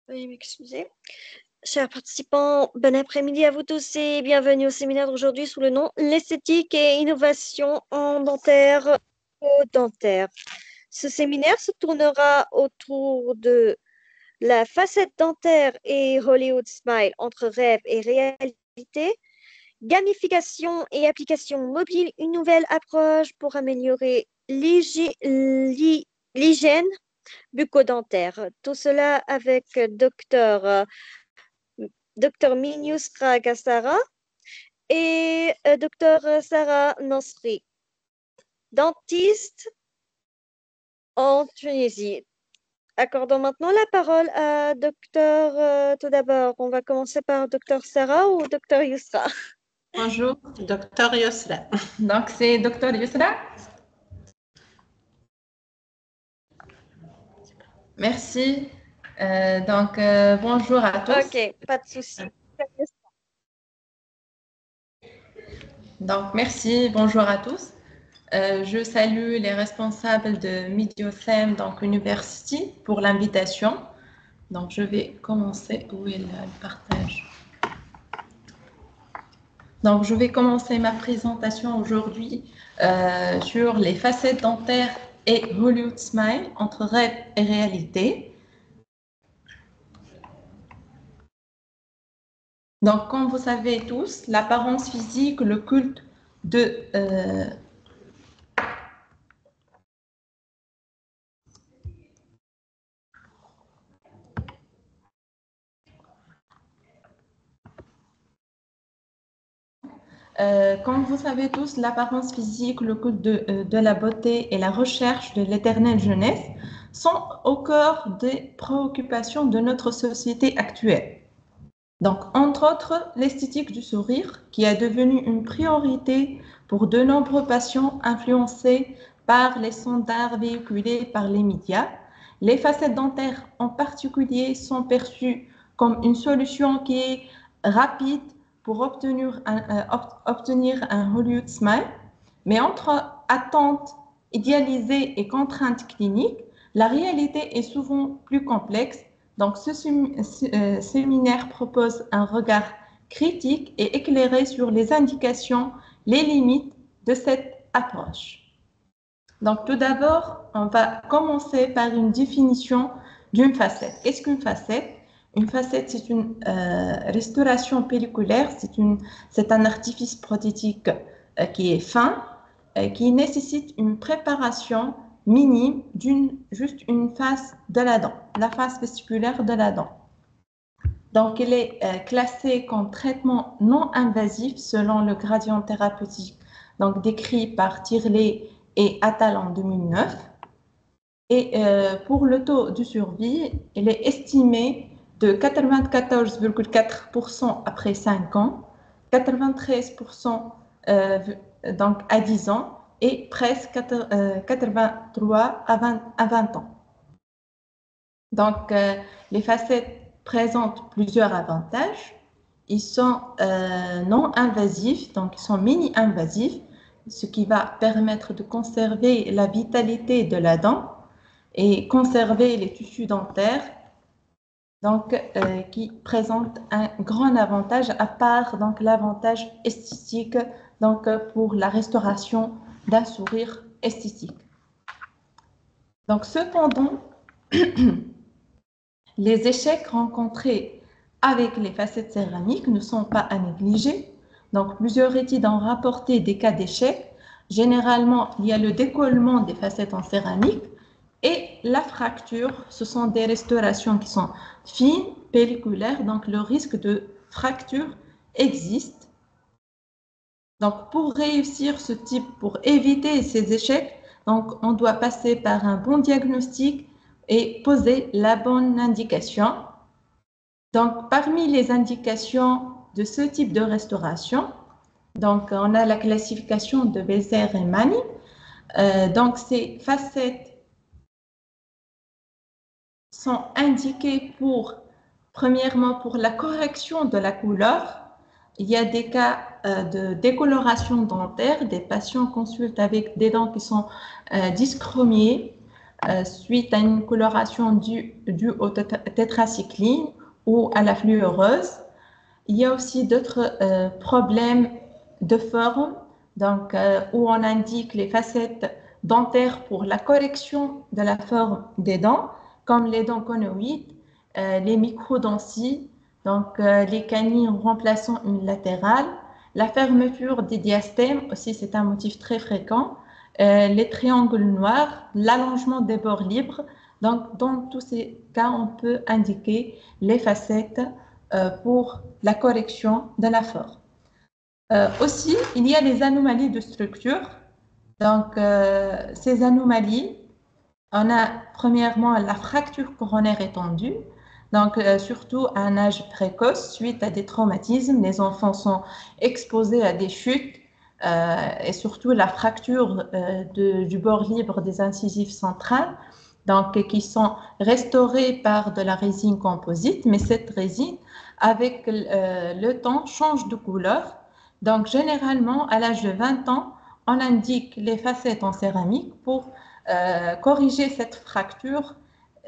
Veuillez m'excuser. Chers participants, bon après-midi à vous tous et bienvenue au séminaire d'aujourd'hui sous le nom L'esthétique et innovation en dentaire au dentaire. Ce séminaire se tournera autour de la facette dentaire et Hollywood Smile entre rêve et réalité, gamification et application mobile, une nouvelle approche pour améliorer l'hygiène bucco-dentaire. Tout cela avec Dr Minusra Gassara et Dr Sarah Nasri, dentiste en Tunisie. Accordons maintenant la parole à tout d'abord, on va commencer par Dr Sarah ou Dr Yusra. Bonjour, Dr Yusra. Donc, c'est Dr Yusra. Merci. Bonjour à tous. Ok, pas de souci. Donc, merci. Bonjour à tous. Je salue les responsables de Mediocem, donc University, pour l'invitation. Donc, je vais commencer. Où est le partage? Donc, je vais commencer ma présentation aujourd'hui sur les facettes dentaires et Hollywood Smile entre rêve et réalité. Donc, comme vous savez tous, l'apparence physique, le culte de comme vous savez tous, l'apparence physique, le culte de la beauté et la recherche de l'éternelle jeunesse sont au cœur des préoccupations de notre société actuelle. Donc, entre autres, l'esthétique du sourire, qui est devenue une priorité pour de nombreux patients influencés par les sondages véhiculés par les médias. Les facettes dentaires en particulier sont perçues comme une solution qui est rapide pour obtenir un Hollywood Smile, mais entre attentes idéalisées et contraintes cliniques, la réalité est souvent plus complexe. Donc, ce séminaire propose un regard critique et éclairé sur les indications, les limites de cette approche. Donc, tout d'abord, on va commencer par une définition d'une facette. Qu'est-ce qu'une facette? Une facette, c'est une restauration pelliculaire, c'est un artifice prothétique qui est fin, qui nécessite une préparation minime juste une face de la dent, la face vestibulaire de la dent. Donc, elle est classée comme traitement non invasif selon le gradient thérapeutique donc décrit par Tirley et Attal en 2009. Et pour le taux de survie, il est estimé de 94,4% après 5 ans, 93% donc à 10 ans et presque 83 à 20 ans. Donc, les facettes présentent plusieurs avantages. Ils sont non invasifs, donc ils sont mini-invasifs, ce qui va permettre de conserver la vitalité de la dent et conserver les tissus dentaires, donc qui présentent un grand avantage à part donc l'avantage esthétique donc pour la restauration d'un sourire esthétique. Donc cependant, les échecs rencontrés avec les facettes céramiques ne sont pas à négliger. Donc, plusieurs études ont rapporté des cas d'échec. Généralement, il y a le décollement des facettes en céramique et la fracture. Ce sont des restaurations qui sont fines, pelliculaires, donc le risque de fracture existe. Donc, pour réussir ce type, pour éviter ces échecs, donc on doit passer par un bon diagnostic et poser la bonne indication. Donc, parmi les indications de ce type de restauration, donc on a la classification de Bézère et Mani. Donc, ces facettes sont indiquées premièrement, pour la correction de la couleur. Il y a des cas de décoloration dentaire, des patients consultent avec des dents qui sont dyschromiées. suite à une coloration due au tétracycline ou à la fluoreuse. Il y a aussi d'autres problèmes de forme, donc, où on indique les facettes dentaires pour la correction de la forme des dents, comme les dents conoïdes, les microdonties, donc les canines remplaçant une latérale, la fermeture des diastèmes, aussi c'est un motif très fréquent, les triangles noirs, l'allongement des bords libres. Donc, dans tous ces cas, on peut indiquer les facettes pour la correction de la forme. Aussi, il y a les anomalies de structure. Donc, ces anomalies, on a premièrement la fracture coronaire étendue. Donc, surtout à un âge précoce, suite à des traumatismes, les enfants sont exposés à des chutes et surtout la fracture du bord libre des incisives centrales, donc qui sont restaurées par de la résine composite, mais cette résine, avec le temps, change de couleur. Donc, généralement, à l'âge de 20 ans, on indique les facettes en céramique pour corriger cette fracture.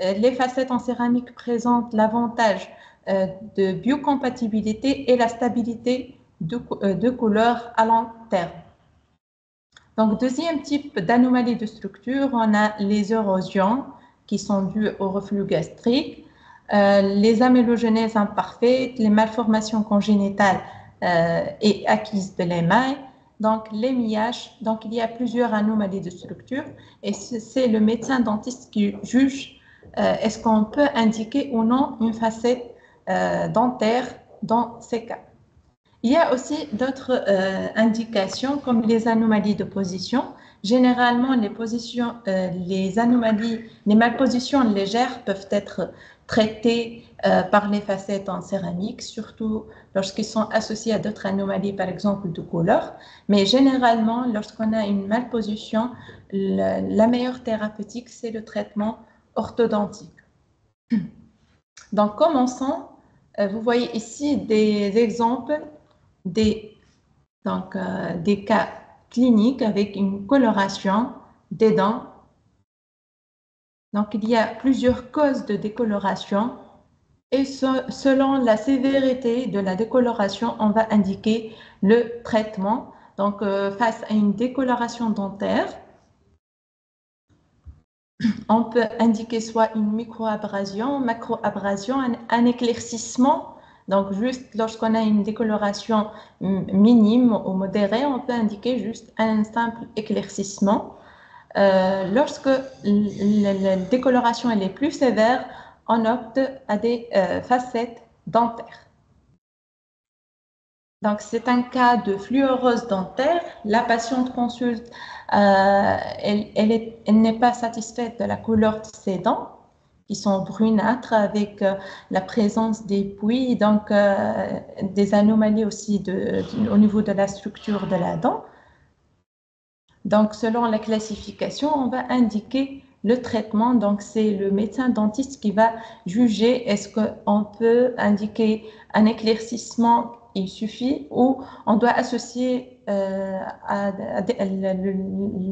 Les facettes en céramique présentent l'avantage de biocompatibilité et la stabilité de couleur à long terme. Donc, deuxième type d'anomalie de structure, on a les érosions qui sont dues au reflux gastrique, les amélogenèses imparfaites, les malformations congénitales et acquises de l'émail, donc l'émiage. Donc, il y a plusieurs anomalies de structure et c'est le médecin dentiste qui juge est-ce qu'on peut indiquer ou non une facette dentaire dans ces cas. Il y a aussi d'autres indications comme les anomalies de position. Généralement, les anomalies, les malpositions légères peuvent être traitées par les facettes en céramique, surtout lorsqu'ils sont associés à d'autres anomalies, par exemple de couleur. Mais généralement, lorsqu'on a une malposition, la meilleure thérapeutique, c'est le traitement orthodontique. Donc, commençons. Vous voyez ici des exemples des cas cliniques avec une coloration des dents. Donc, il y a plusieurs causes de décoloration et selon la sévérité de la décoloration, on va indiquer le traitement. Donc, face à une décoloration dentaire, on peut indiquer soit une microabrasion, macroabrasion, un éclaircissement. Donc, juste lorsqu'on a une décoloration minime ou modérée, on peut indiquer juste un simple éclaircissement. Lorsque la décoloration elle est plus sévère, on opte à des facettes dentaires. Donc, c'est un cas de fluorose dentaire. La patiente consulte, elle n'est pas satisfaite de la couleur de ses dents, qui sont brunâtres avec la présence des puits, donc des anomalies aussi au niveau de la structure de la dent. Donc, selon la classification, on va indiquer le traitement. Donc, c'est le médecin dentiste qui va juger est-ce qu'on peut indiquer un éclaircissement, il suffit, ou on doit associer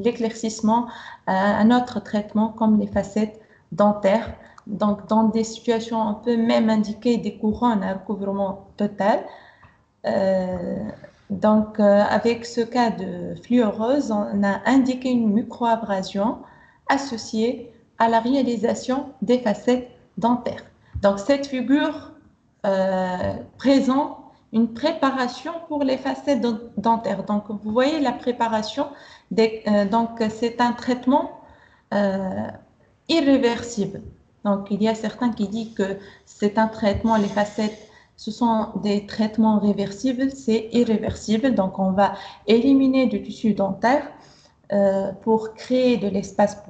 l'éclaircissement à un autre traitement comme les facettes dentaires. Donc, dans des situations, on peut même indiquer des couronnes à recouvrement total. Donc, avec ce cas de fluorose, on a indiqué une microabrasion associée à la réalisation des facettes dentaires. Donc, cette figure présente une préparation pour les facettes dentaires. Donc, vous voyez la préparation, donc c'est un traitement irréversible. Donc, il y a certains qui disent que c'est un traitement, les facettes, ce sont des traitements réversibles, c'est irréversible. Donc, on va éliminer du tissu dentaire pour créer de l'espace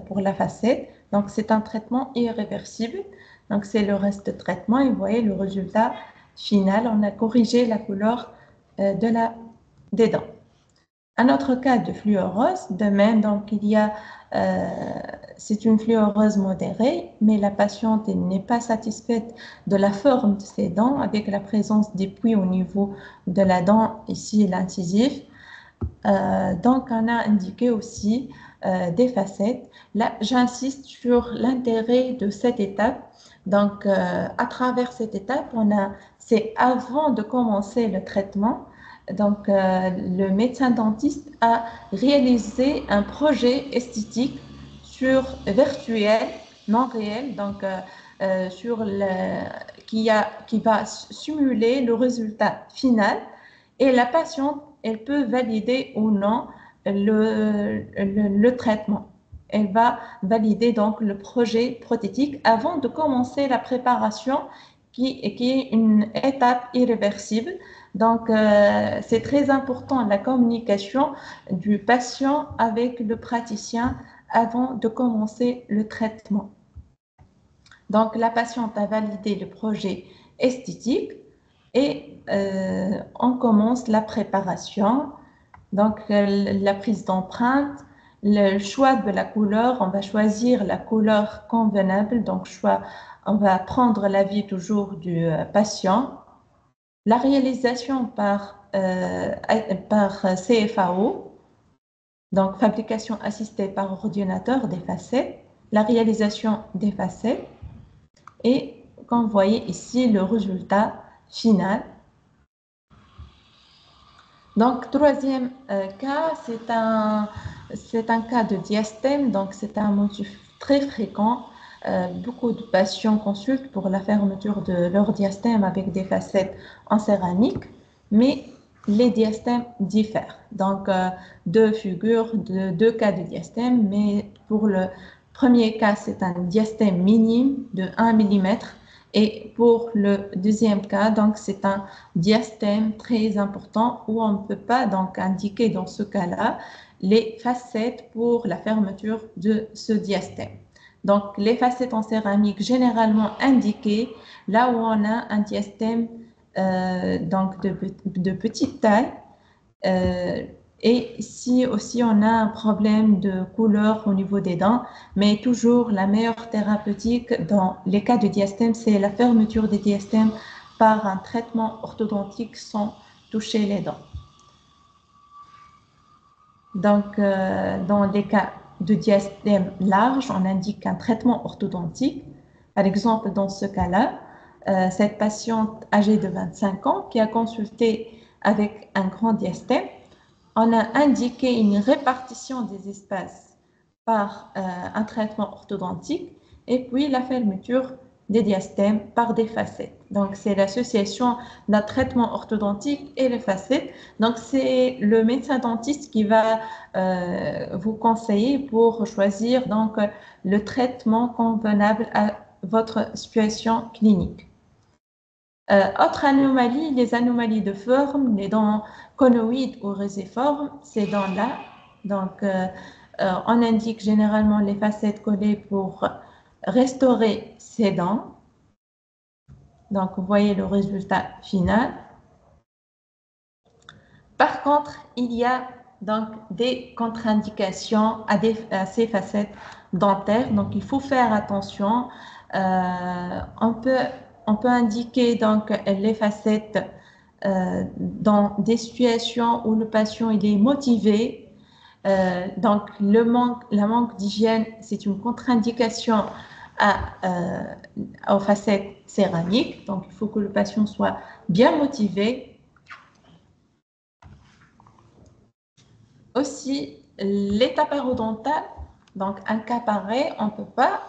pour la facette. Donc, c'est un traitement irréversible. Donc, c'est le reste de traitement et vous voyez le résultat final. On a corrigé la couleur des dents. Un autre cas de fluorose, de même, donc il y a, c'est une fluorose modérée, mais la patiente n'est pas satisfaite de la forme de ses dents avec la présence des puits au niveau de la dent, ici l'incisif. Donc on a indiqué aussi des facettes. Là, j'insiste sur l'intérêt de cette étape. Donc, à travers cette étape, c'est avant de commencer le traitement. Donc, le médecin dentiste a réalisé un projet esthétique virtuel, non réel, donc qui va simuler le résultat final. Et la patiente, elle peut valider ou non le traitement. Elle va valider donc le projet prothétique avant de commencer la préparation qui est une étape irréversible. Donc, c'est très important la communication du patient avec le praticien avant de commencer le traitement. Donc, la patiente a validé le projet esthétique et on commence la préparation. Donc, la prise d'empreinte, le choix de la couleur, on va choisir la couleur convenable. Donc, on va prendre l'avis toujours du patient. La réalisation par CFAO, donc fabrication assistée par ordinateur des facettes, la réalisation des facettes et, comme vous voyez ici, le résultat final. Donc, troisième cas, c'est un cas de diastème. Donc, c'est un motif très fréquent. Beaucoup de patients consultent pour la fermeture de leur diastème avec des facettes en céramique, mais les diastèmes diffèrent. Donc, deux figures, deux cas de diastème, mais pour le premier cas, c'est un diastème minime de 1 mm. Et pour le deuxième cas, donc c'est un diastème très important où on ne peut pas donc indiquer dans ce cas-là les facettes pour la fermeture de ce diastème. Donc les facettes en céramique généralement indiquées là où on a un diastème donc de petite taille. Et si aussi on a un problème de couleur au niveau des dents, mais toujours la meilleure thérapeutique dans les cas de diastème, c'est la fermeture des diastèmes par un traitement orthodontique sans toucher les dents. Donc, dans les cas de diastème large, on indique un traitement orthodontique. Par exemple, dans ce cas-là, cette patiente âgée de 25 ans qui a consulté avec un grand diastème, on a indiqué une répartition des espaces par un traitement orthodontique et puis la fermeture des diastèmes par des facettes. Donc, c'est l'association d'un traitement orthodontique et les facettes. Donc, c'est le médecin dentiste qui va vous conseiller pour choisir donc, le traitement convenable à votre situation clinique. Autre anomalie, les anomalies de forme, les dents conoïdes ou résiformes, ces dents-là. Donc, on indique généralement les facettes collées pour restaurer ces dents. Donc, vous voyez le résultat final. Par contre, il y a donc des contre-indications à ces facettes dentaires. Donc, il faut faire attention. On peut indiquer donc les facettes dans des situations où le patient il est motivé. Donc, la manque d'hygiène, c'est une contre-indication aux facettes céramiques. Donc, il faut que le patient soit bien motivé. Aussi, l'état parodontal, donc un cas pareil, on ne peut pas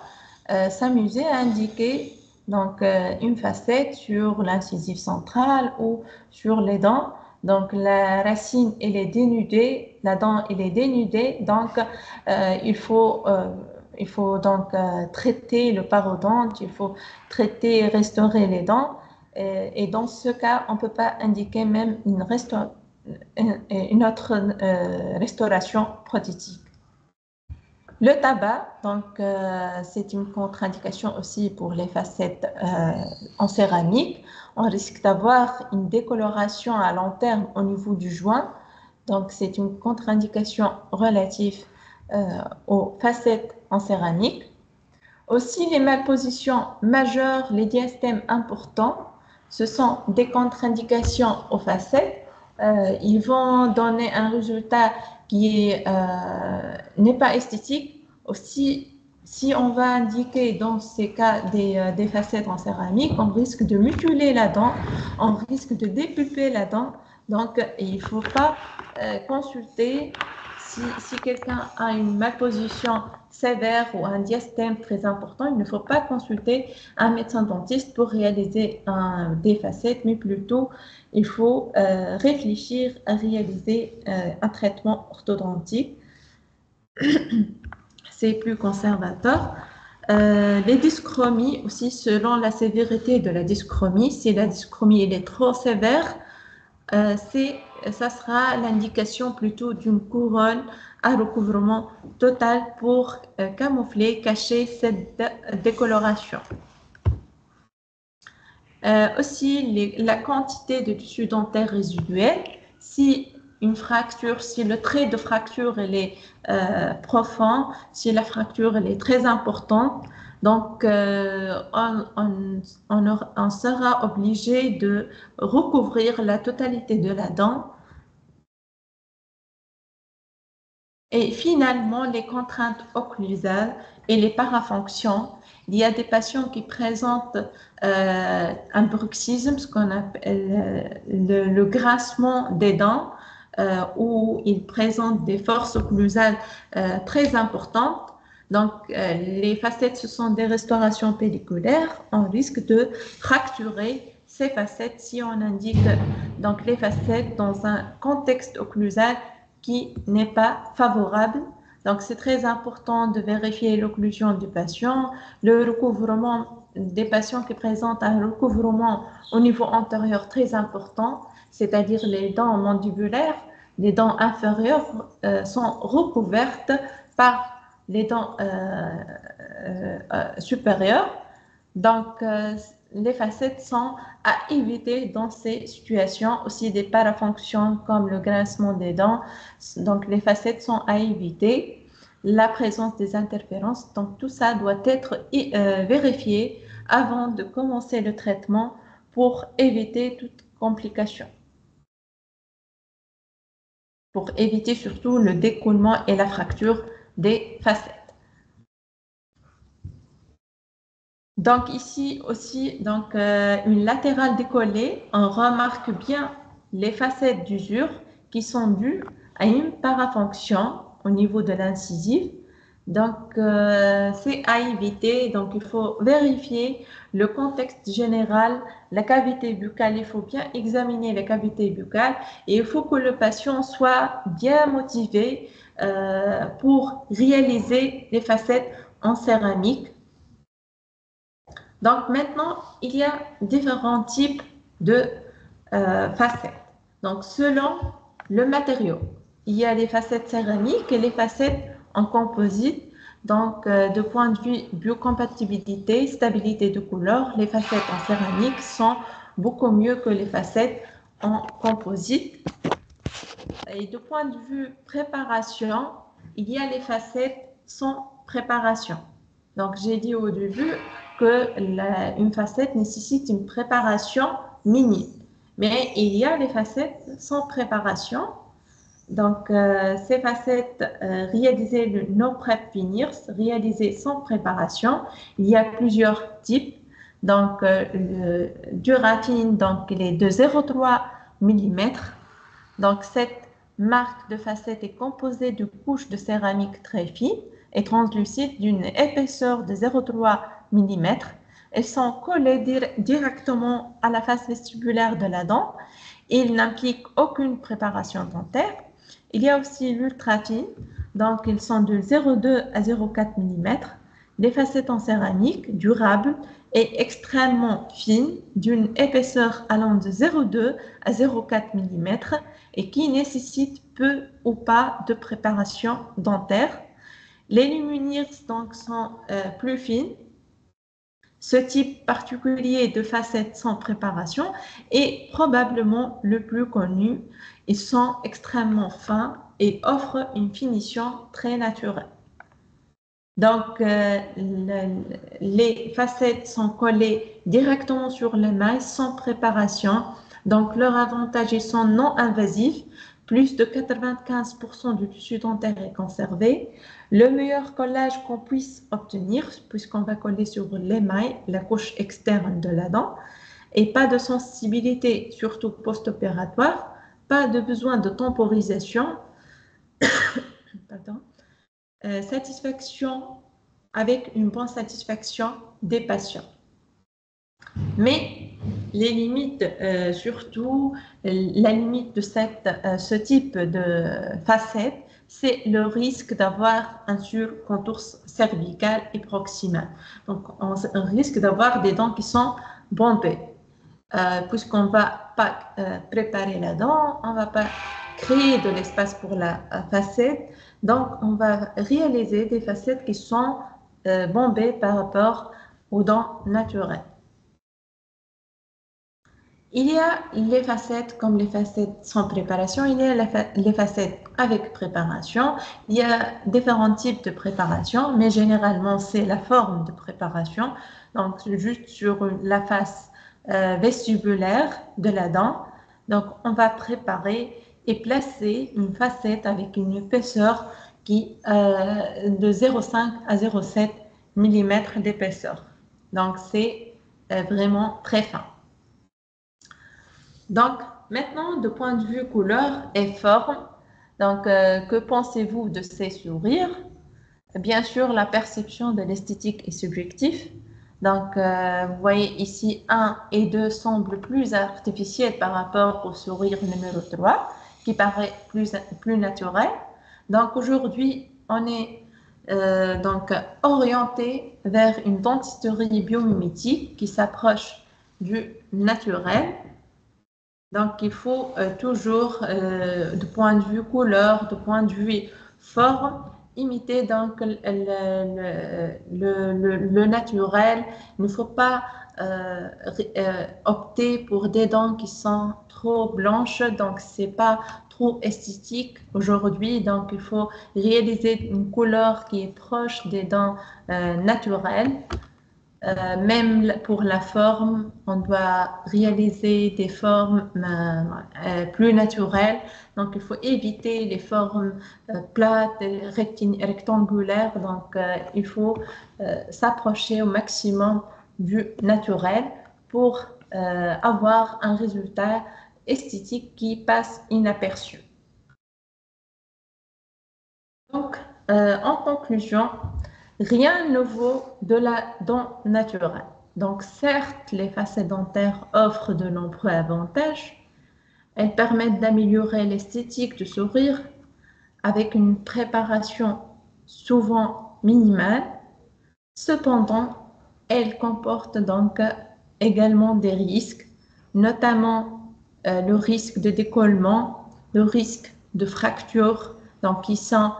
s'amuser à indiquer donc, une facette sur l'incisive centrale ou sur les dents. Donc, la racine, elle est dénudée, la dent, elle est dénudée. Donc, il faut donc traiter le parodonte, il faut traiter, restaurer les dents. Et dans ce cas, on ne peut pas indiquer même une autre restauration prothétique. Le tabac, donc, c'est une contre-indication aussi pour les facettes en céramique. On risque d'avoir une décoloration à long terme au niveau du joint. Donc, c'est une contre-indication relative aux facettes en céramique. Aussi, les malpositions majeures, les diastèmes importants, ce sont des contre-indications aux facettes. Ils vont donner un résultat n'est pas esthétique. Aussi, si on va indiquer dans ces cas des facettes en céramique, on risque de mutiler la dent, on risque de dépulper la dent. Donc, il ne faut pas consulter si quelqu'un a une malposition sévère ou un diastème très important, il ne faut pas consulter un médecin dentiste pour réaliser des facettes, mais plutôt il faut réfléchir à réaliser un traitement orthodontique. C'est plus conservateur. Les dyschromies aussi, selon la sévérité de la dyschromie, si la dyschromie elle est trop sévère, ça sera l'indication plutôt d'une couronne à recouvrement total pour camoufler, cacher cette décoloration. Aussi, la quantité de tissu dentaire résiduel, si une fracture, si le trait de fracture elle est profond, si la fracture elle est très importante, donc on sera obligé de recouvrir la totalité de la dent. Et finalement, les contraintes occlusales et les parafonctions. Il y a des patients qui présentent un bruxisme, ce qu'on appelle le grincement des dents, où ils présentent des forces occlusales très importantes. Donc, les facettes, ce sont des restaurations pelliculaires. On risque de fracturer ces facettes si on indique donc les facettes dans un contexte occlusal qui n'est pas favorable. Donc, c'est très important de vérifier l'occlusion du patient, le recouvrement des patients qui présentent un recouvrement au niveau antérieur très important, c'est-à-dire les dents mandibulaires, les dents inférieures sont recouvertes par les dents supérieures. Donc, les facettes sont à éviter dans ces situations, aussi des parafonctions comme le grincement des dents. Donc, les facettes sont à éviter, la présence des interférences. Donc, tout ça doit être vérifié avant de commencer le traitement pour éviter toute complication. Pour éviter surtout le décollement et la fracture des facettes. Donc ici aussi, donc, une latérale décollée, on remarque bien les facettes d'usure qui sont dues à une parafonction au niveau de l'incisive. Donc c'est à éviter, donc il faut vérifier le contexte général, la cavité buccale, il faut bien examiner la cavité buccale et il faut que le patient soit bien motivé pour réaliser les facettes en céramique. Donc maintenant, il y a différents types de facettes. Donc selon le matériau, il y a les facettes céramiques et les facettes en composite. Donc de point de vue biocompatibilité, stabilité de couleur, les facettes en céramique sont beaucoup mieux que les facettes en composite. Et de point de vue préparation, il y a les facettes sans préparation. Donc j'ai dit au début qu'une facette nécessite une préparation minime. Mais il y a les facettes sans préparation. Donc, ces facettes réalisées le no-prep veneers, réalisées sans préparation, il y a plusieurs types. Donc, le Duratine, donc, il est de 0,3 mm. Donc, cette marque de facette est composée de couches de céramique très fines et translucides d'une épaisseur de 0,3 mm. Elles sont collées directement à la face vestibulaire de la dent. Ils n'impliquent aucune préparation dentaire. Il y a aussi l'ultra-fine, donc ils sont de 0,2 à 0,4 mm. Les facettes en céramique durables et extrêmement fines, d'une épaisseur allant de 0,2 à 0,4 mm et qui nécessitent peu ou pas de préparation dentaire. Les luminaires donc sont plus fines. Ce type particulier de facettes sans préparation est probablement le plus connu. Ils sont extrêmement fins et offrent une finition très naturelle. Donc, les facettes sont collées directement sur l'émail sans préparation. Donc, leur avantage, ils sont non invasifs. plus de 95% du tissu dentaire est conservé. Le meilleur collage qu'on puisse obtenir, puisqu'on va coller sur l'émail, la couche externe de la dent, et pas de sensibilité, surtout post-opératoire, pas de besoin de temporisation, pardon, satisfaction avec une bonne satisfaction des patients. Mais les limites, surtout la limite de ce type de facette, c'est le risque d'avoir un surcontour cervical et proximal. Donc, on risque d'avoir des dents qui sont bombées. Puisqu'on ne va pas préparer la dent, on ne va pas créer de l'espace pour la facette. Donc, on va réaliser des facettes qui sont bombées par rapport aux dents naturelles. Il y a les facettes comme les facettes sans préparation, il y a les facettes avec préparation. Il y a différents types de préparation, mais généralement, c'est la forme de préparation. Donc, juste sur la face vestibulaire de la dent. Donc, on va préparer et placer une facette avec une épaisseur qui de 0,5 à 0,7 mm d'épaisseur. Donc, c'est vraiment très fin. Donc, maintenant, de point de vue couleur et forme, donc, que pensez-vous de ces sourires? Bien sûr, la perception de l'esthétique est subjective. Donc, vous voyez ici, 1 et 2 semblent plus artificiels par rapport au sourire numéro 3, qui paraît plus naturel. Donc, aujourd'hui, on est donc orienté vers une dentisterie biomimétique qui s'approche du naturel. Donc, il faut toujours, de point de vue couleur, de point de vue forme, imiter donc le naturel. Il ne faut pas opter pour des dents qui sont trop blanches, donc c'est pas trop esthétique aujourd'hui. Donc, il faut réaliser une couleur qui est proche des dents naturelles. Même pour la forme, on doit réaliser des formes plus naturelles. Donc, il faut éviter les formes plates, rectangulaires. Donc, il faut s'approcher au maximum du naturel pour avoir un résultat esthétique qui passe inaperçu. Donc, en conclusion, rien ne vaut de la dent naturelle. Donc, certes, les facettes dentaires offrent de nombreux avantages. Elles permettent d'améliorer l'esthétique du sourire avec une préparation souvent minimale. Cependant, elles comportent donc également des risques, notamment le risque de décollement, le risque de fracture, donc qui sont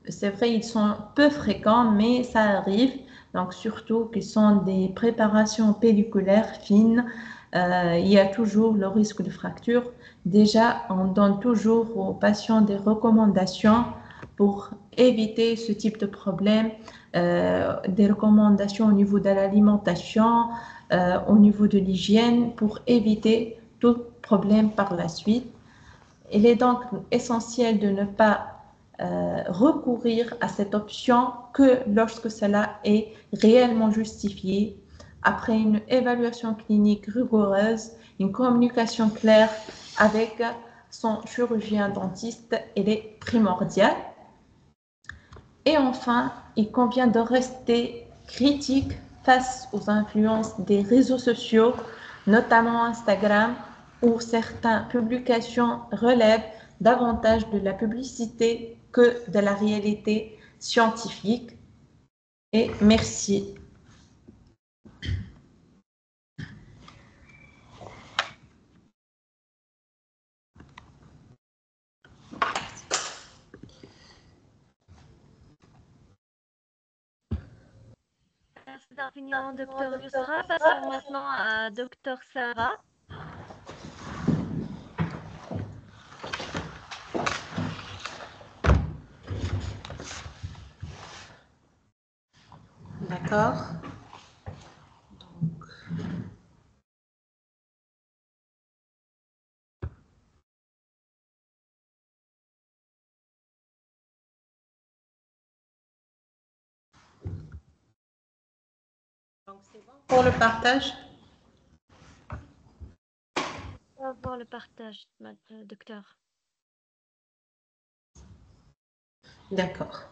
c'est vrai, ils sont peu fréquents, mais ça arrive. Donc, surtout qu'ils sont des préparations pelliculaires fines, il y a toujours le risque de fracture. Déjà, on donne toujours aux patients des recommandations pour éviter ce type de problème, des recommandations au niveau de l'alimentation, au niveau de l'hygiène, pour éviter tout problème par la suite. Il est donc essentiel de ne pas recourir à cette option que lorsque cela est réellement justifié, après une évaluation clinique rigoureuse, une communication claire avec son chirurgien dentiste, elle est primordiale. Et enfin, il convient de rester critique face aux influences des réseaux sociaux, notamment Instagram, où certaines publications relèvent davantage de la publicité que de la réalité scientifique. Et merci. Merci infiniment, docteur Yousra. Passons maintenant à docteur Sarah. D'accord. Donc, c'est bon pour le partage? On va voir le partage, docteur. D'accord.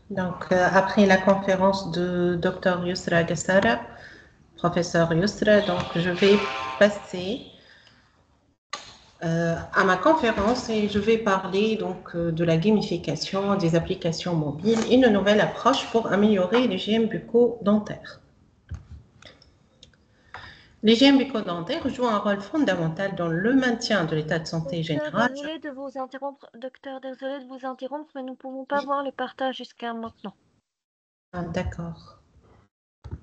Donc, après la conférence de Dr Yousra Gassara, professeur Yousra, donc je vais passer à ma conférence et je vais parler donc de la gamification des applications mobiles et une nouvelle approche pour améliorer l'hygiène bucco-dentaire. L'hygiène bucco-dentaire joue un rôle fondamental dans le maintien de l'état de santé général. Désolée de vous interrompre, docteur, désolée de vous interrompre, mais nous ne pouvons pas voir le partage jusqu'à maintenant. Ah, d'accord.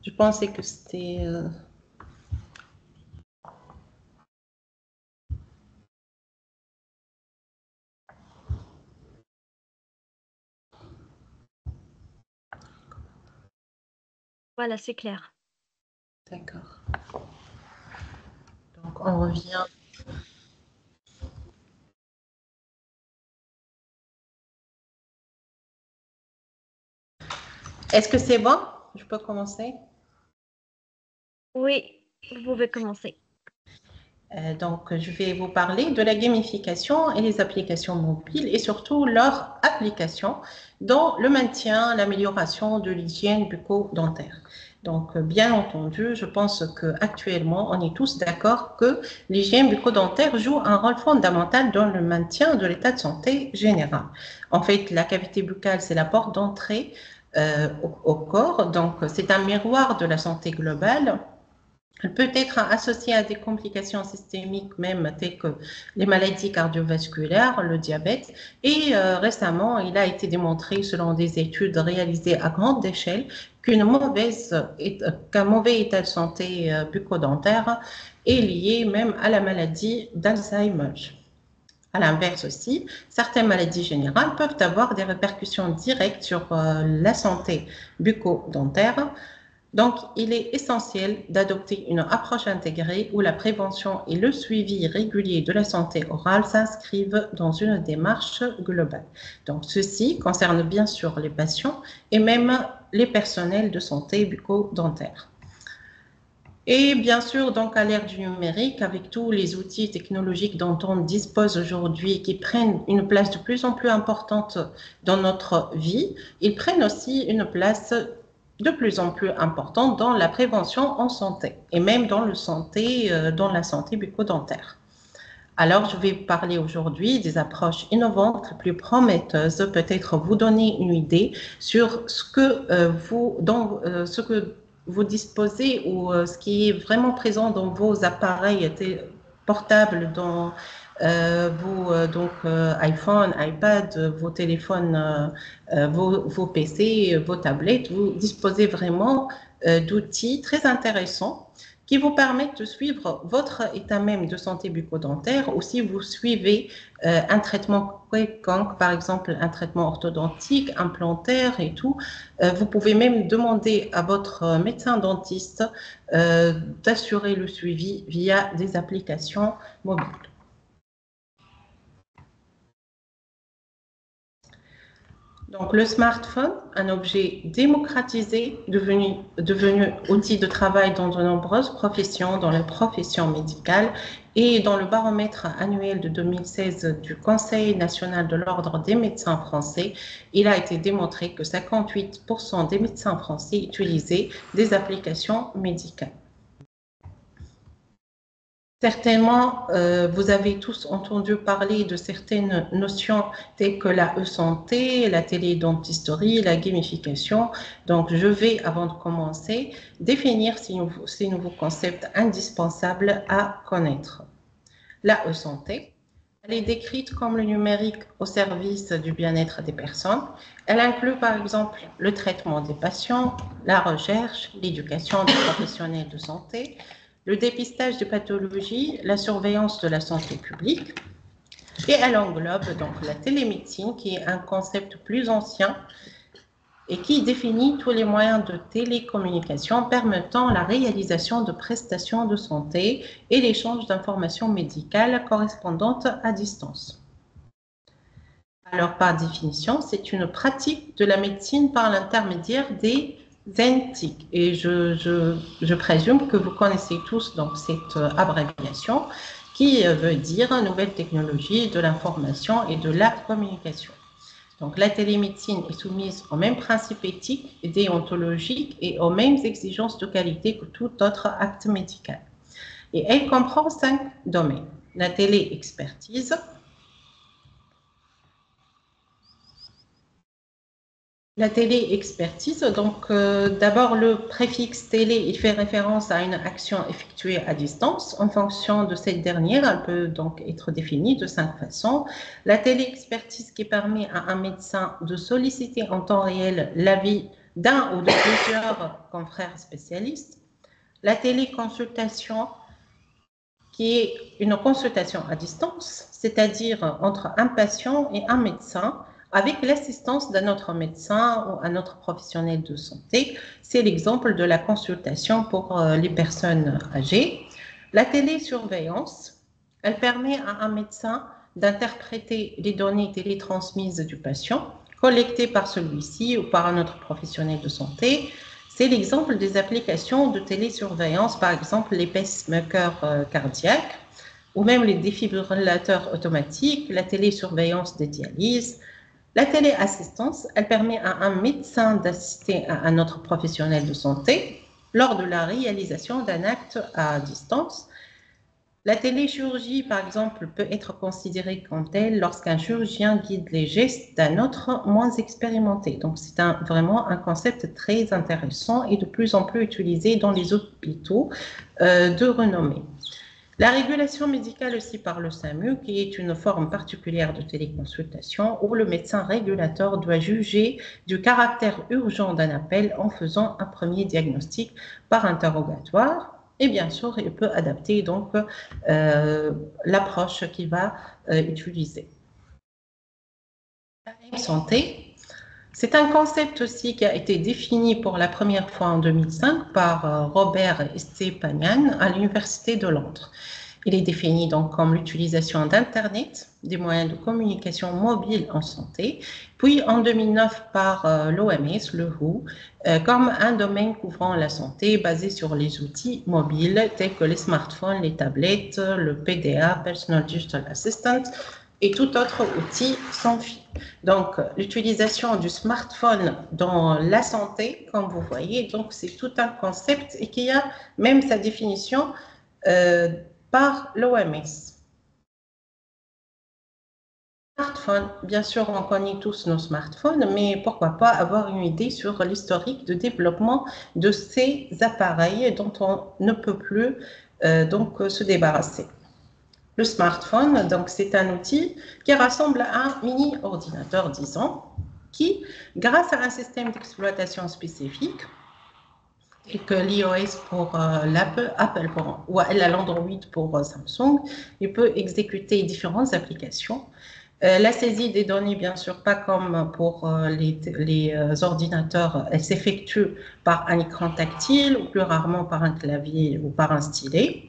Je pensais que c'était... Voilà, c'est clair. D'accord. Donc, on revient. Est-ce que c'est bon? Je peux commencer? Oui, vous pouvez commencer. Donc, je vais vous parler de la gamification et les applications mobiles et surtout leur application dans le maintien, l'amélioration de l'hygiène bucco-dentaire. Donc, bien entendu, je pense qu'actuellement, on est tous d'accord que l'hygiène bucco-dentaire joue un rôle fondamental dans le maintien de l'état de santé général. En fait, la cavité buccale, c'est la porte d'entrée au corps, donc c'est un miroir de la santé globale. Elle peut être associée à des complications systémiques même telles que les maladies cardiovasculaires, le diabète. Et récemment, il a été démontré selon des études réalisées à grande échelle qu'un mauvais état de santé bucco-dentaire est lié même à la maladie d'Alzheimer. À l'inverse aussi, certaines maladies générales peuvent avoir des répercussions directes sur la santé bucco-dentaire. Donc, il est essentiel d'adopter une approche intégrée où la prévention et le suivi régulier de la santé orale s'inscrivent dans une démarche globale. Donc, ceci concerne bien sûr les patients et même les personnels de santé bucco-dentaire. Et bien sûr, donc à l'ère du numérique, avec tous les outils technologiques dont on dispose aujourd'hui qui prennent une place de plus en plus importante dans notre vie, ils prennent aussi une place de plus en plus importante dans la prévention en santé et même dans la santé bucco-dentaire. Alors, je vais parler aujourd'hui des approches innovantes les plus prometteuses, peut-être vous donner une idée sur ce que vous disposez ou ce qui est vraiment présent dans vos appareils portables, dans iPhone, iPad, vos téléphones, vos PC, vos tablettes. Vous disposez vraiment d'outils très intéressants qui vous permettent de suivre votre état même de santé bucco-dentaire ou si vous suivez un traitement quelconque, par exemple un traitement orthodontique, implantaire et tout, vous pouvez même demander à votre médecin dentiste d'assurer le suivi via des applications mobiles. Donc, le smartphone, un objet démocratisé, devenu outil de travail dans de nombreuses professions, dans les professions médicales et dans le baromètre annuel de 2016 du Conseil national de l'Ordre des médecins français, il a été démontré que 58% des médecins français utilisaient des applications médicales. Certainement, vous avez tous entendu parler de certaines notions telles que la e-santé, la télédentisterie, la gamification. Donc, je vais, avant de commencer, définir ces nouveaux concepts indispensables à connaître. La e-santé, elle est décrite comme le numérique au service du bien-être des personnes. Elle inclut par exemple le traitement des patients, la recherche, l'éducation des professionnels de santé, le dépistage de pathologies, la surveillance de la santé publique. Et elle englobe donc la télémédecine, qui est un concept plus ancien et qui définit tous les moyens de télécommunication permettant la réalisation de prestations de santé et l'échange d'informations médicales correspondantes à distance. Alors, par définition, c'est une pratique de la médecine par l'intermédiaire des ZENTIC. Et je présume que vous connaissez tous donc, cette abréviation qui veut dire Nouvelle technologie de l'information et de la communication. Donc, la télémédecine est soumise aux mêmes principes éthiques et déontologiques et aux mêmes exigences de qualité que tout autre acte médical. Et elle comprend 5 domaines. La télé-expertise, la télé-expertise, donc d'abord le préfixe télé, il fait référence à une action effectuée à distance. En fonction de cette dernière, elle peut donc être définie de 5 façons. La télé-expertise qui permet à un médecin de solliciter en temps réel l'avis d'un ou de plusieurs confrères spécialistes. La téléconsultation qui est une consultation à distance, c'est-à-dire entre un patient et un médecin, avec l'assistance d'un autre médecin ou un autre professionnel de santé. C'est l'exemple de la consultation pour les personnes âgées. La télésurveillance, elle permet à un médecin d'interpréter les données télétransmises du patient, collectées par celui-ci ou par un autre professionnel de santé. C'est l'exemple des applications de télésurveillance, par exemple les pacemakers cardiaques ou même les défibrillateurs automatiques, la télésurveillance des dialyses. La téléassistance, elle permet à un médecin d'assister à un autre professionnel de santé lors de la réalisation d'un acte à distance. La téléchirurgie, par exemple, peut être considérée comme telle lorsqu'un chirurgien guide les gestes d'un autre moins expérimenté. Donc, c'est vraiment un concept très intéressant et de plus en plus utilisé dans les hôpitaux de renommée. La régulation médicale aussi par le SAMU, qui est une forme particulière de téléconsultation où le médecin régulateur doit juger du caractère urgent d'un appel en faisant un premier diagnostic par interrogatoire. Et bien sûr, il peut adapter donc l'approche qu'il va utiliser. La santé, c'est un concept aussi qui a été défini pour la première fois en 2005 par Robert Stepanian à l'Université de Londres. Il est défini donc comme l'utilisation d'Internet, des moyens de communication mobile en santé, puis en 2009 par l'OMS, le WHO, comme un domaine couvrant la santé basé sur les outils mobiles tels que les smartphones, les tablettes, le PDA, Personal Digital Assistant, et tout autre outil sans fil. Donc, l'utilisation du smartphone dans la santé, comme vous voyez, donc c'est tout un concept et qui a même sa définition par l'OMS. Smartphone, bien sûr, on connaît tous nos smartphones, mais pourquoi pas avoir une idée sur l'historique de développement de ces appareils dont on ne peut plus donc se débarrasser. Le smartphone, donc, c'est un outil qui ressemble à un mini-ordinateur, disons, qui, grâce à un système d'exploitation spécifique, et que l'iOS pour l'Apple, Apple pour, ou l'Android pour Samsung, il peut exécuter différentes applications. La saisie des données, bien sûr, pas comme pour les ordinateurs, elle s'effectue par un écran tactile ou plus rarement par un clavier ou par un stylet.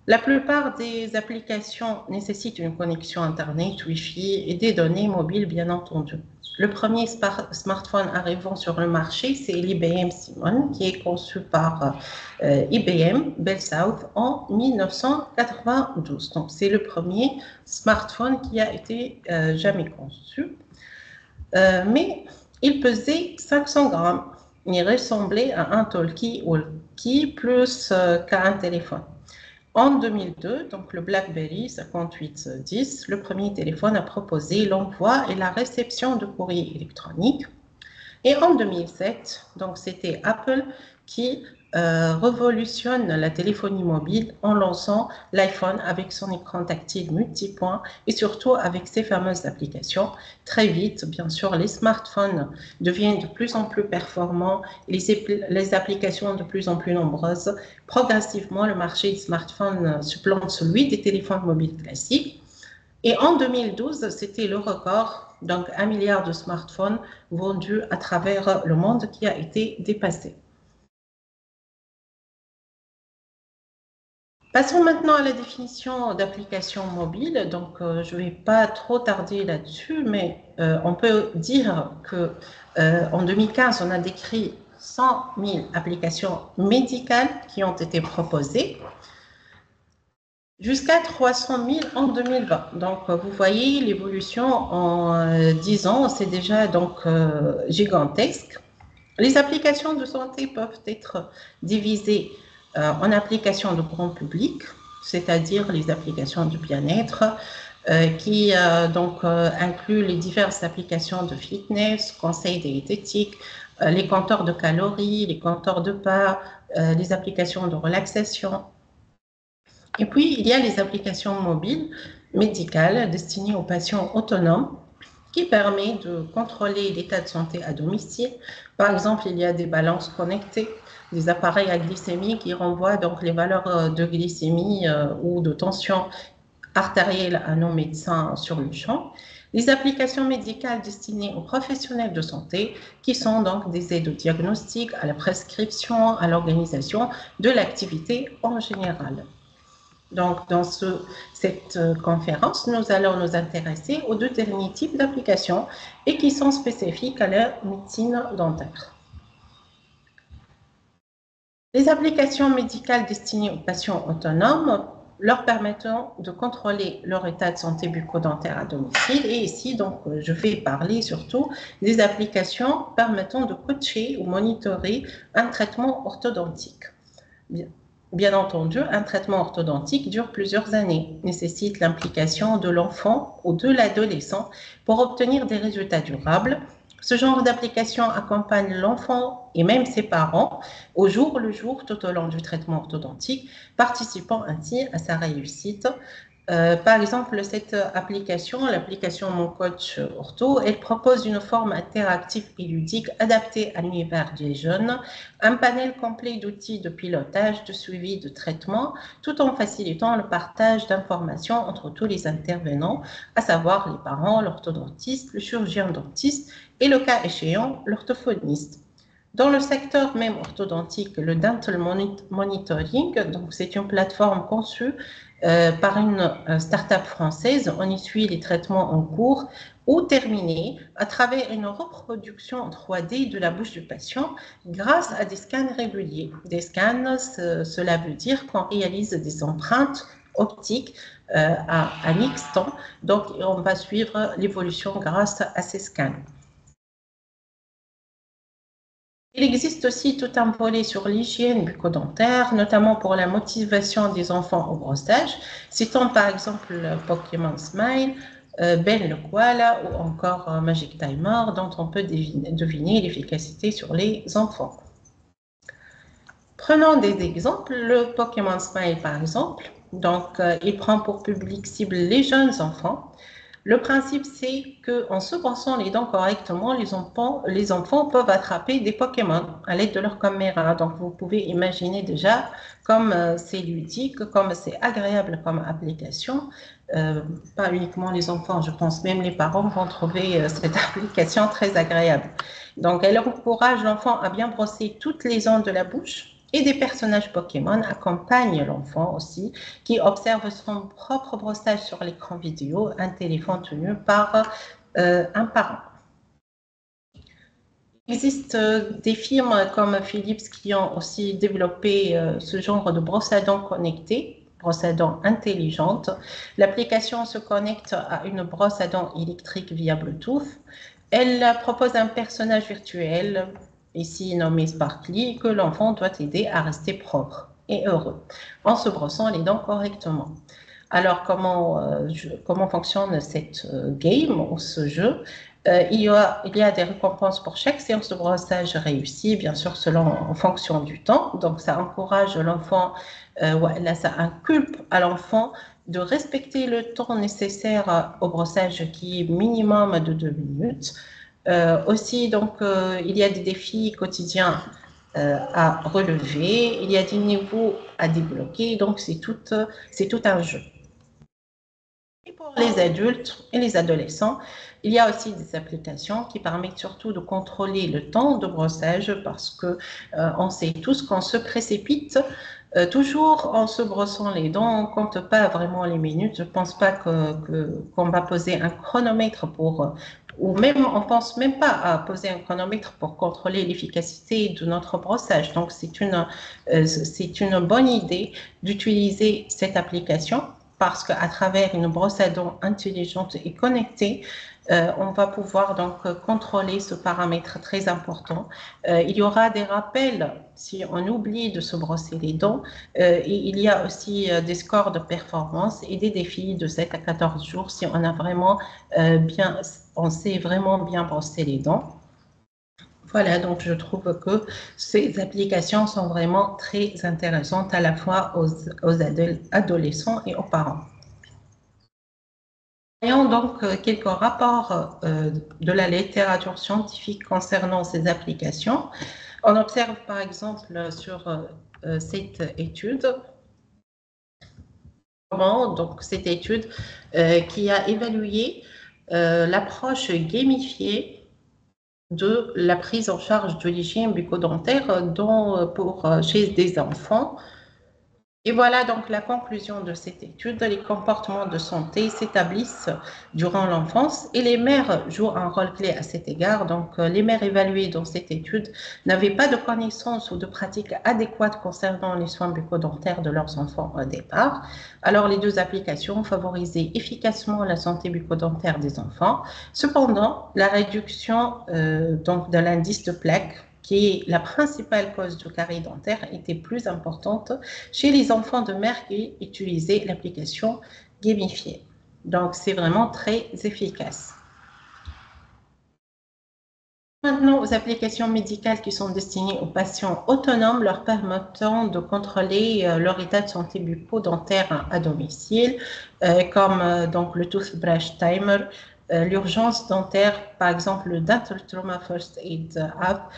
La plupart des applications nécessitent une connexion Internet, Wi-Fi et des données mobiles, bien entendu. Le premier smartphone arrivant sur le marché, c'est l'IBM Simon, qui est conçu par IBM Bell South en 1992. Donc, c'est le premier smartphone qui a été jamais conçu. Mais il pesait 500 grammes. Il ressemblait à un talkie-walkie plus qu'à un téléphone. En 2002, donc le BlackBerry 5810, le premier téléphone a proposé l'envoi et la réception de courrier électronique. Et en 2007, donc c'était Apple qui révolutionne la téléphonie mobile en lançant l'iPhone avec son écran tactile multipoint et surtout avec ses fameuses applications. Très vite, bien sûr, les smartphones deviennent de plus en plus performants, les applications de plus en plus nombreuses. Progressivement, le marché des smartphones supplante celui des téléphones mobiles classiques. Et en 2012, c'était le record, donc 1 milliard de smartphones vendus à travers le monde qui a été dépassé. Passons maintenant à la définition d'application mobile. Donc, je ne vais pas trop tarder là-dessus, mais on peut dire que en 2015, on a décrit 100 000 applications médicales qui ont été proposées, jusqu'à 300 000 en 2020. Donc, vous voyez l'évolution en 10 ans, c'est déjà donc gigantesque. Les applications de santé peuvent être divisées en applications de grand public, c'est-à-dire les applications de bien-être, qui incluent les diverses applications de fitness, conseils diététiques, les compteurs de calories, les compteurs de pas, les applications de relaxation. Et puis, il y a les applications mobiles médicales destinées aux patients autonomes qui permet de contrôler l'état de santé à domicile. Par exemple, il y a des balances connectées, des appareils à glycémie qui renvoient donc les valeurs de glycémie ou de tension artérielle à nos médecins sur le champ. Les applications médicales destinées aux professionnels de santé qui sont donc des aides au diagnostic, à la prescription, à l'organisation de l'activité en général. Donc, dans cette conférence, nous allons nous intéresser aux deux derniers types d'applications et qui sont spécifiques à la médecine dentaire. Les applications médicales destinées aux patients autonomes leur permettant de contrôler leur état de santé bucco-dentaire à domicile. Et ici, donc, je vais parler surtout des applications permettant de coacher ou monitorer un traitement orthodontique. Bien entendu, un traitement orthodontique dure plusieurs années, nécessite l'implication de l'enfant ou de l'adolescent pour obtenir des résultats durables. Ce genre d'application accompagne l'enfant et même ses parents au jour le jour tout au long du traitement orthodontique, participant ainsi à sa réussite. Par exemple, cette application, l'application Mon Coach Ortho, elle propose une forme interactive et ludique adaptée à l'univers des jeunes, un panel complet d'outils de pilotage, de suivi de traitement, tout en facilitant le partage d'informations entre tous les intervenants, à savoir les parents, l'orthodontiste, le chirurgien dentiste et le cas échéant, l'orthophoniste. Dans le secteur même orthodontique, le Dental Monitoring, donc c'est une plateforme conçue par une start-up française. On y suit les traitements en cours ou terminés à travers une reproduction en 3D de la bouche du patient grâce à des scans réguliers. Des scans, cela veut dire qu'on réalise des empreintes optiques à un X temps. Donc, on va suivre l'évolution grâce à ces scans. Il existe aussi tout un volet sur l'hygiène bucco-dentaire, notamment pour la motivation des enfants au brossage, citant par exemple Pokémon Smile, Ben le Koala ou encore Magic Timer, dont on peut deviner l'efficacité sur les enfants. Prenons des exemples. Le Pokémon Smile, par exemple, donc il prend pour public cible les jeunes enfants. Le principe, c'est qu'en se brossant les dents correctement, les enfants peuvent attraper des Pokémon à l'aide de leur caméra. Donc, vous pouvez imaginer déjà comme c'est ludique, comme c'est agréable comme application. Pas uniquement les enfants, je pense même les parents vont trouver cette application très agréable. Donc, elle encourage l'enfant à bien brosser toutes les zones de la bouche. Et des personnages Pokémon accompagnent l'enfant aussi, qui observe son propre brossage sur l'écran vidéo, un téléphone tenu par un parent. Il existe des firmes comme Philips qui ont aussi développé ce genre de brosse à dents connectée, brosse à dents intelligente. L'application se connecte à une brosse à dents électrique via Bluetooth. Elle propose un personnage virtuel, ici nommé Sparkly, que l'enfant doit aider à rester propre et heureux en se brossant les dents correctement. Alors, comment fonctionne cette game ou ce jeu? Il y a des récompenses pour chaque séance de brossage réussie, bien sûr, en fonction du temps. Donc, ça encourage l'enfant, ça inculpe à l'enfant de respecter le temps nécessaire au brossage qui est minimum de 2 minutes. Aussi, donc, il y a des défis quotidiens à relever, il y a des niveaux à débloquer, donc c'est tout un jeu. Et pour les adultes et les adolescents, il y a aussi des applications qui permettent surtout de contrôler le temps de brossage parce que on sait tous qu'on se précipite Toujours en se brossant les dents, on ne compte pas vraiment les minutes. Je ne pense pas qu'on va poser un chronomètre pour, ou même on ne pense même pas à poser un chronomètre pour contrôler l'efficacité de notre brossage. Donc, c'est une bonne idée d'utiliser cette application parce qu'à travers une brosse à dents intelligente et connectée, on va pouvoir donc contrôler ce paramètre très important. Il y aura des rappels si on oublie de se brosser les dents. Et il y a aussi des scores de performance et des défis de 7 à 14 jours si on a vraiment on sait vraiment bien brosser les dents. Voilà, donc je trouve que ces applications sont vraiment très intéressantes à la fois aux adolescents et aux parents. Voyons donc quelques rapports de la littérature scientifique concernant ces applications. On observe par exemple sur cette étude, donc cette étude qui a évalué l'approche gamifiée de la prise en charge de l'hygiène bucco-dentaire chez des enfants. Et voilà donc la conclusion de cette étude. Les comportements de santé s'établissent durant l'enfance et les mères jouent un rôle clé à cet égard. Donc, les mères évaluées dans cette étude n'avaient pas de connaissances ou de pratiques adéquates concernant les soins bucco-dentaires de leurs enfants au départ. Alors, les deux applications favorisaient efficacement la santé bucco-dentaire des enfants. Cependant, la réduction donc de l'indice de plaque, qui est la principale cause de carie dentaire, était plus importante chez les enfants de mères qui utilisaient l'application gamifiée. Donc, c'est vraiment très efficace. Maintenant, aux applications médicales qui sont destinées aux patients autonomes, leur permettant de contrôler leur état de santé bucco-dentaire à domicile, comme donc le Toothbrush Timer, l'urgence dentaire, par le Dental Trauma First Aid App.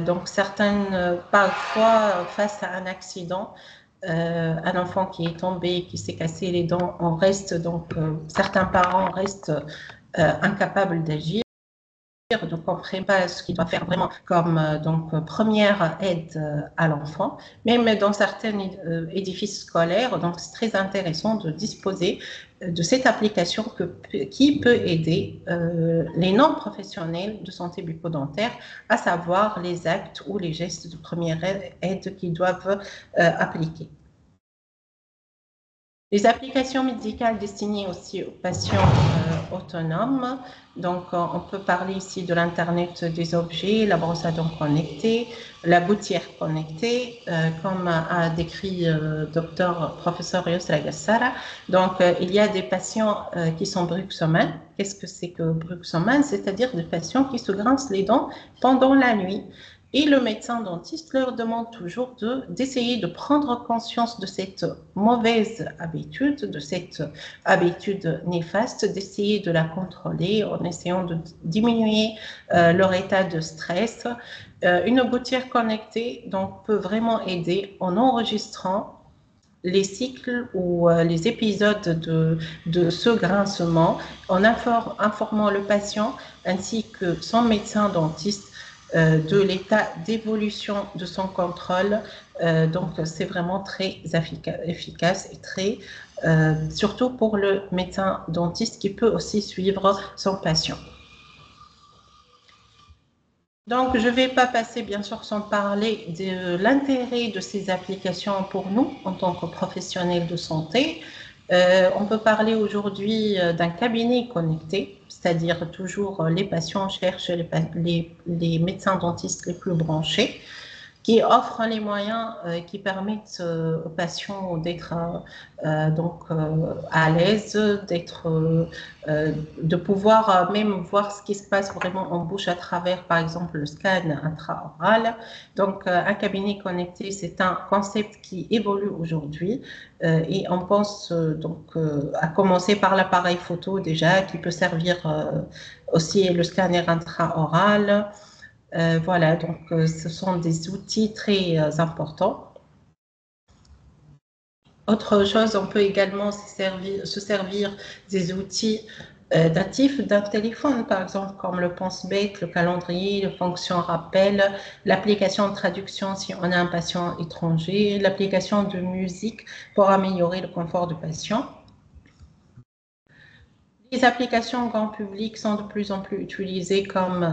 Donc, parfois, face à un accident, un enfant qui est tombé, qui s'est cassé les dents, certains parents restent incapables d'agir, ne comprennent pas ce qu'ils doivent faire vraiment comme première aide à l'enfant. Même dans certains édifices scolaires, donc c'est très intéressant de disposer de cette application qui peut aider les non-professionnels de santé bucco-dentaire à savoir les actes ou les gestes de première aide qu'ils doivent appliquer. Les applications médicales destinées aussi aux patients autonomes. Donc, on peut parler ici de l'Internet des objets, la brosse à dents connectée, la gouttière connectée, comme a décrit professeur Yusra Gassara. Donc, il y a des patients qui sont bruxomanes. Qu'est-ce que c'est que bruxomane? C'est-à-dire des patients qui se grincent les dents pendant la nuit. Et le médecin dentiste leur demande toujours d'essayer de prendre conscience de cette mauvaise habitude, de cette habitude néfaste, d'essayer de la contrôler en essayant de diminuer leur état de stress. Une gouttière connectée peut vraiment aider en enregistrant les cycles ou les épisodes de ce grincement, en informant le patient ainsi que son médecin dentiste de l'état d'évolution de son contrôle. Donc, c'est vraiment très efficace et surtout pour le médecin dentiste qui peut aussi suivre son patient. Donc, je ne vais pas passer, bien sûr, sans parler de l'intérêt de ces applications pour nous en tant que professionnels de santé. On peut parler aujourd'hui d'un cabinet connecté, c'est-à-dire toujours les patients cherchent les médecins dentistes les plus branchés, qui offrent les moyens qui permettent aux patients d'être à l'aise, de pouvoir même voir ce qui se passe vraiment en bouche à travers, par exemple, le scan intraoral. Donc, un cabinet connecté, c'est un concept qui évolue aujourd'hui et on pense à commencer par l'appareil photo déjà, qui peut servir aussi le scanner intraoral. Voilà, donc ce sont des outils très importants. Autre chose, on peut également se servir des outils natif d'un téléphone, par exemple, comme le pense-bête, le calendrier, la fonction rappel, l'application de traduction si on a un patient étranger, l'application de musique pour améliorer le confort du patient. Les applications grand public sont de plus en plus utilisées comme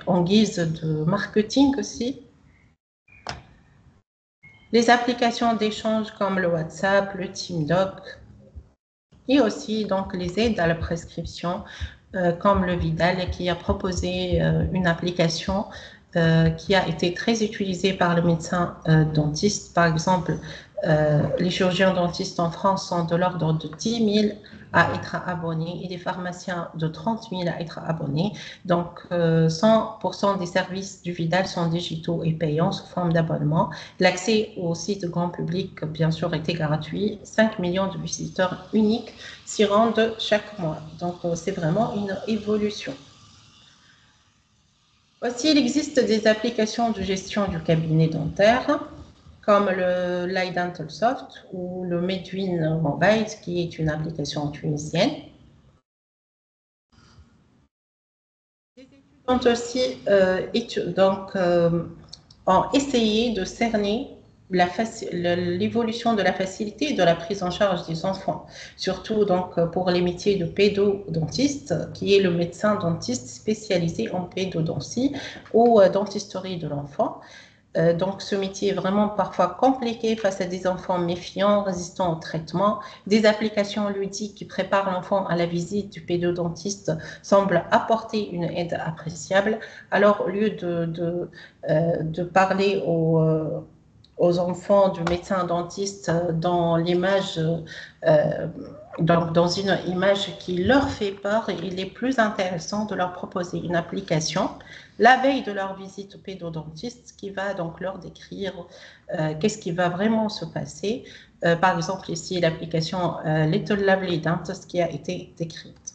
en guise de marketing aussi. Les applications d'échange comme le WhatsApp, le TeamDoc, et aussi donc les aides à la prescription comme le Vidal qui a proposé une application qui a été très utilisée par les médecins dentistes. Par exemple, les chirurgiens dentistes en France sont de l'ordre de 10 000 à être abonnés et des pharmaciens de 30 000 à être abonnés. Donc, 100% des services du Vidal sont digitaux et payants sous forme d'abonnement. L'accès au site grand public, bien sûr, était gratuit. 5 millions de visiteurs uniques s'y rendent chaque mois. Donc, c'est vraiment une évolution. Aussi, il existe des applications de gestion du cabinet dentaire, comme le l'iDentalSoft ou le Medwin Mobile, qui est une application tunisienne. Les études ont aussi ont essayé de cerner l'évolution de la facilité de la prise en charge des enfants, surtout donc pour les métiers de pédodontiste, qui est le médecin dentiste spécialisé en pédodontie ou dentisterie de l'enfant. Donc, ce métier est vraiment parfois compliqué face à des enfants méfiants, résistants au traitement. Des applications ludiques qui préparent l'enfant à la visite du pédodontiste semblent apporter une aide appréciable. Alors, au lieu de parler aux enfants du médecin dentiste dans l'image, dans une image qui leur fait peur, il est plus intéressant de leur proposer une application la veille de leur visite au pédodontiste qui va donc leur décrire qu'est-ce qui va vraiment se passer. Par exemple, ici, l'application Little Lovely Dentist qui a été décrite.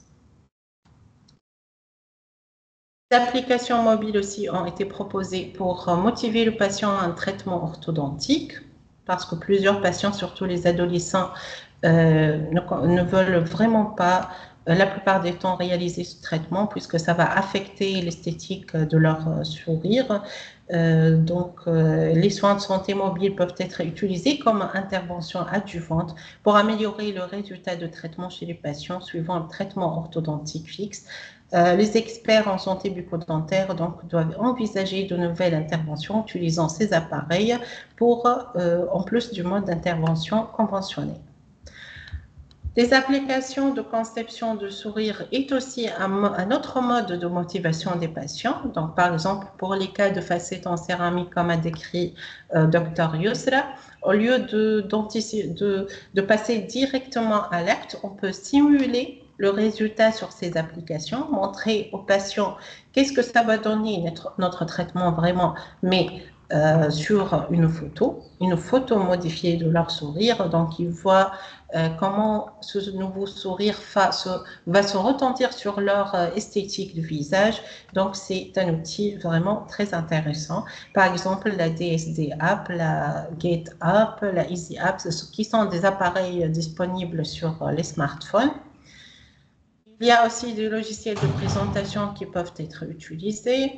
Des applications mobiles aussi ont été proposées pour motiver le patient à un traitement orthodontique parce que plusieurs patients, surtout les adolescents, ne veulent vraiment pas la plupart des temps réaliser ce traitement puisque ça va affecter l'esthétique de leur sourire. Les soins de santé mobiles peuvent être utilisés comme intervention adjuvante pour améliorer le résultat de traitement chez les patients suivant le traitement orthodontique fixe. Les experts en santé bucco-dentaire donc, doivent envisager de nouvelles interventions utilisant ces appareils en plus du mode d'intervention conventionnel. Les applications de conception de sourire est aussi un autre mode de motivation des patients. Donc, par exemple, pour les cas de facettes en céramique, comme a décrit Dr Yusra, au lieu de passer directement à l'acte, on peut simuler le résultat sur ces applications, montrer aux patients qu'est-ce que ça va donner notre traitement vraiment, mais sur une photo modifiée de leur sourire. Donc, ils voient comment ce nouveau sourire va se retentir sur leur esthétique du visage. Donc, c'est un outil vraiment très intéressant. Par exemple, la DSD App, la Gate App, la Easy App, qui sont des appareils disponibles sur les smartphones. Il y a aussi des logiciels de présentation qui peuvent être utilisés.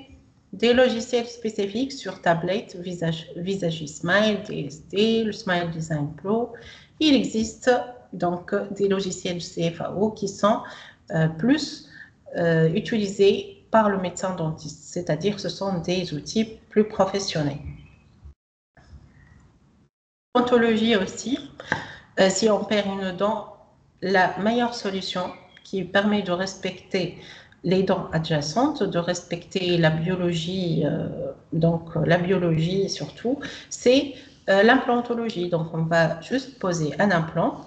Des logiciels spécifiques sur tablette, Visage Smile, DSD, le Smile Design Pro. Il existe donc des logiciels CFAO qui sont plus utilisés par le médecin dentiste, c'est-à-dire ce sont des outils plus professionnels. Odontologie aussi, si on perd une dent, la meilleure solution qui permet de respecter les dents adjacentes, de respecter la biologie, la biologie surtout, c'est l'implantologie. Donc, on va juste poser un implant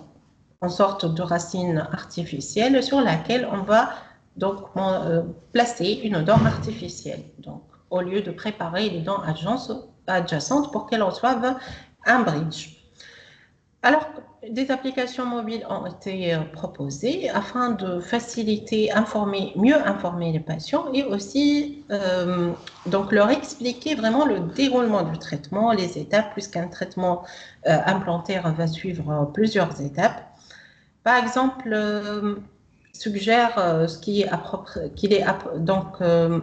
en sorte de racine artificielle sur laquelle on va donc placer une dent artificielle. Donc, au lieu de préparer les dents adjacentes pour qu'elles reçoivent un bridge. Alors, des applications mobiles ont été proposées afin de faciliter, mieux informer les patients et aussi donc leur expliquer vraiment le déroulement du traitement, les étapes, puisqu'un traitement implantaire va suivre plusieurs étapes. Par exemple, suggère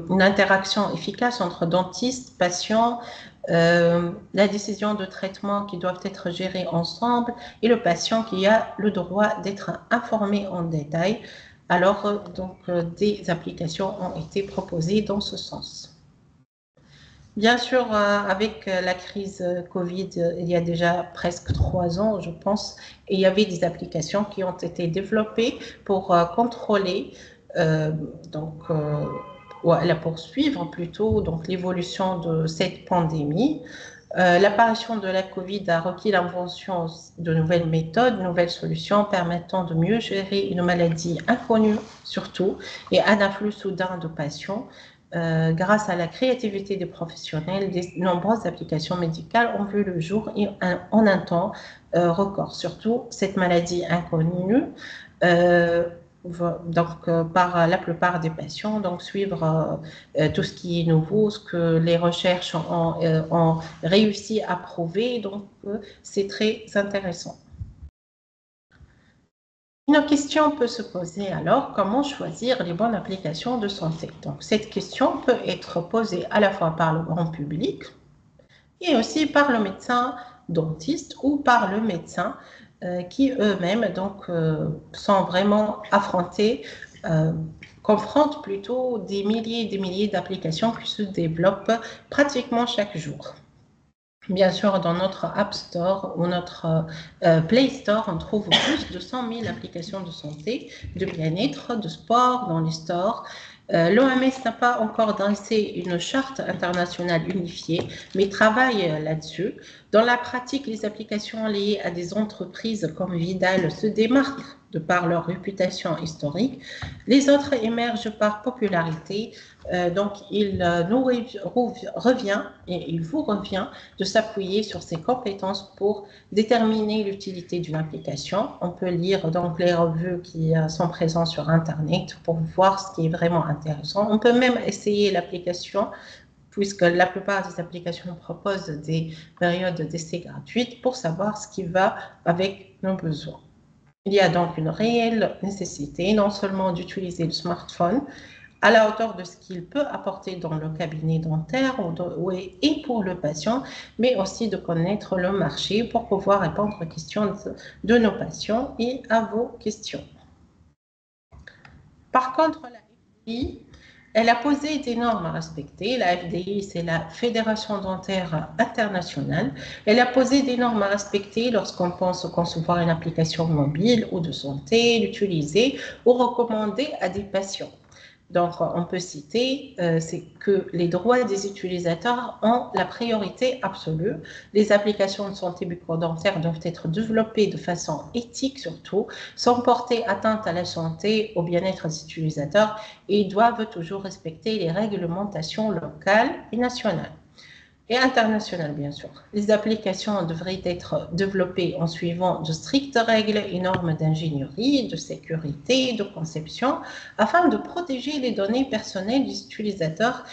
une interaction efficace entre dentiste, patient, la décision de traitement qui doivent être gérées ensemble et le patient qui a le droit d'être informé en détail. Alors, des applications ont été proposées dans ce sens. Bien sûr, avec la crise Covid, il y a déjà presque 3 ans, je pense, et il y avait des applications qui ont été développées pour contrôler, la poursuivre plutôt, donc l'évolution de cette pandémie. L'apparition de la Covid a requis l'invention de nouvelles méthodes, nouvelles solutions permettant de mieux gérer une maladie inconnue surtout et un afflux soudain de patients. Grâce à la créativité des professionnels, de nombreuses applications médicales ont vu le jour en un temps record. Surtout, cette maladie inconnue, par la plupart des patients, donc suivre tout ce qui est nouveau, ce que les recherches ont réussi à prouver, donc c'est très intéressant. Une question peut se poser alors, comment choisir les bonnes applications de santé? Donc, cette question peut être posée à la fois par le grand public et aussi par le médecin dentiste ou par le médecin qui eux-mêmes sont vraiment confrontent plutôt des milliers et des milliers d'applications qui se développent pratiquement chaque jour. Bien sûr, dans notre App Store ou notre Play Store, on trouve plus de 100 000 applications de santé, de bien-être, de sport dans les stores. L'OMS n'a pas encore dressé une charte internationale unifiée, mais travaille là-dessus. Dans la pratique, les applications liées à des entreprises comme Vidal se démarquent de par leur réputation historique. Les autres émergent par popularité. Donc, il vous revient de s'appuyer sur ses compétences pour déterminer l'utilité d'une application. On peut lire donc les revues qui sont présentes sur Internet pour voir ce qui est vraiment intéressant. On peut même essayer l'application, puisque la plupart des applications proposent des périodes d'essai gratuites pour savoir ce qui va avec nos besoins. Il y a donc une réelle nécessité non seulement d'utiliser le smartphone à la hauteur de ce qu'il peut apporter dans le cabinet dentaire et pour le patient, mais aussi de connaître le marché pour pouvoir répondre aux questions de nos patients et à vos questions. Par contre, la FDI, elle a posé des normes à respecter. La FDI, c'est la Fédération dentaire internationale. Elle a posé des normes à respecter lorsqu'on pense concevoir une application mobile ou de santé, l'utiliser ou recommander à des patients. Donc, on peut citer, c'est que les droits des utilisateurs ont la priorité absolue. Les applications de santé bucco-dentaire doivent être développées de façon éthique surtout, sans porter atteinte à la santé, au bien-être des utilisateurs et doivent toujours respecter les réglementations locales et nationales. Et international, bien sûr. Les applications devraient être développées en suivant de strictes règles et normes d'ingénierie, de sécurité, de conception, afin de protéger les données personnelles des utilisateurs.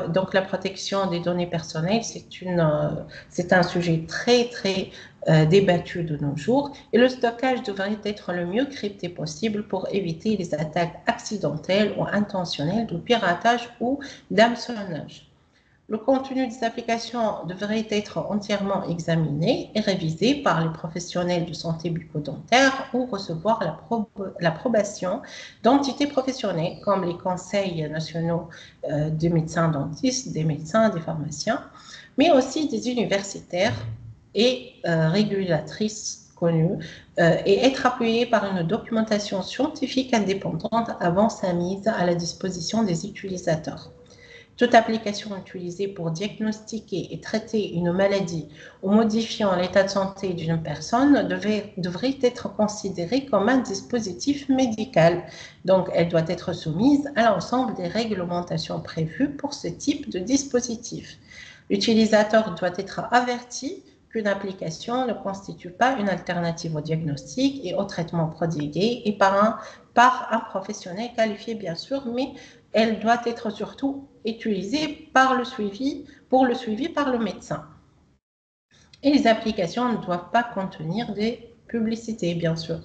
Donc, la protection des données personnelles, c'est un sujet très, très débattu de nos jours. Et le stockage devrait être le mieux crypté possible pour éviter les attaques accidentelles ou intentionnelles de piratage ou d'hameçonnage. Le contenu des applications devrait être entièrement examiné et révisé par les professionnels de santé bucco-dentaire ou recevoir l'approbation d'entités professionnelles comme les conseils nationaux des médecins dentistes, des médecins, des pharmaciens, mais aussi des universitaires et régulatrices connues et être appuyé par une documentation scientifique indépendante avant sa mise à la disposition des utilisateurs. Toute application utilisée pour diagnostiquer et traiter une maladie ou modifiant l'état de santé d'une personne devrait être considérée comme un dispositif médical. Donc, elle doit être soumise à l'ensemble des réglementations prévues pour ce type de dispositif. L'utilisateur doit être averti qu'une application ne constitue pas une alternative au diagnostic et au traitement prodigué et par un professionnel qualifié, bien sûr, mais elle doit être surtout utilisée pour le suivi par le médecin. Et les applications ne doivent pas contenir des publicités, bien sûr.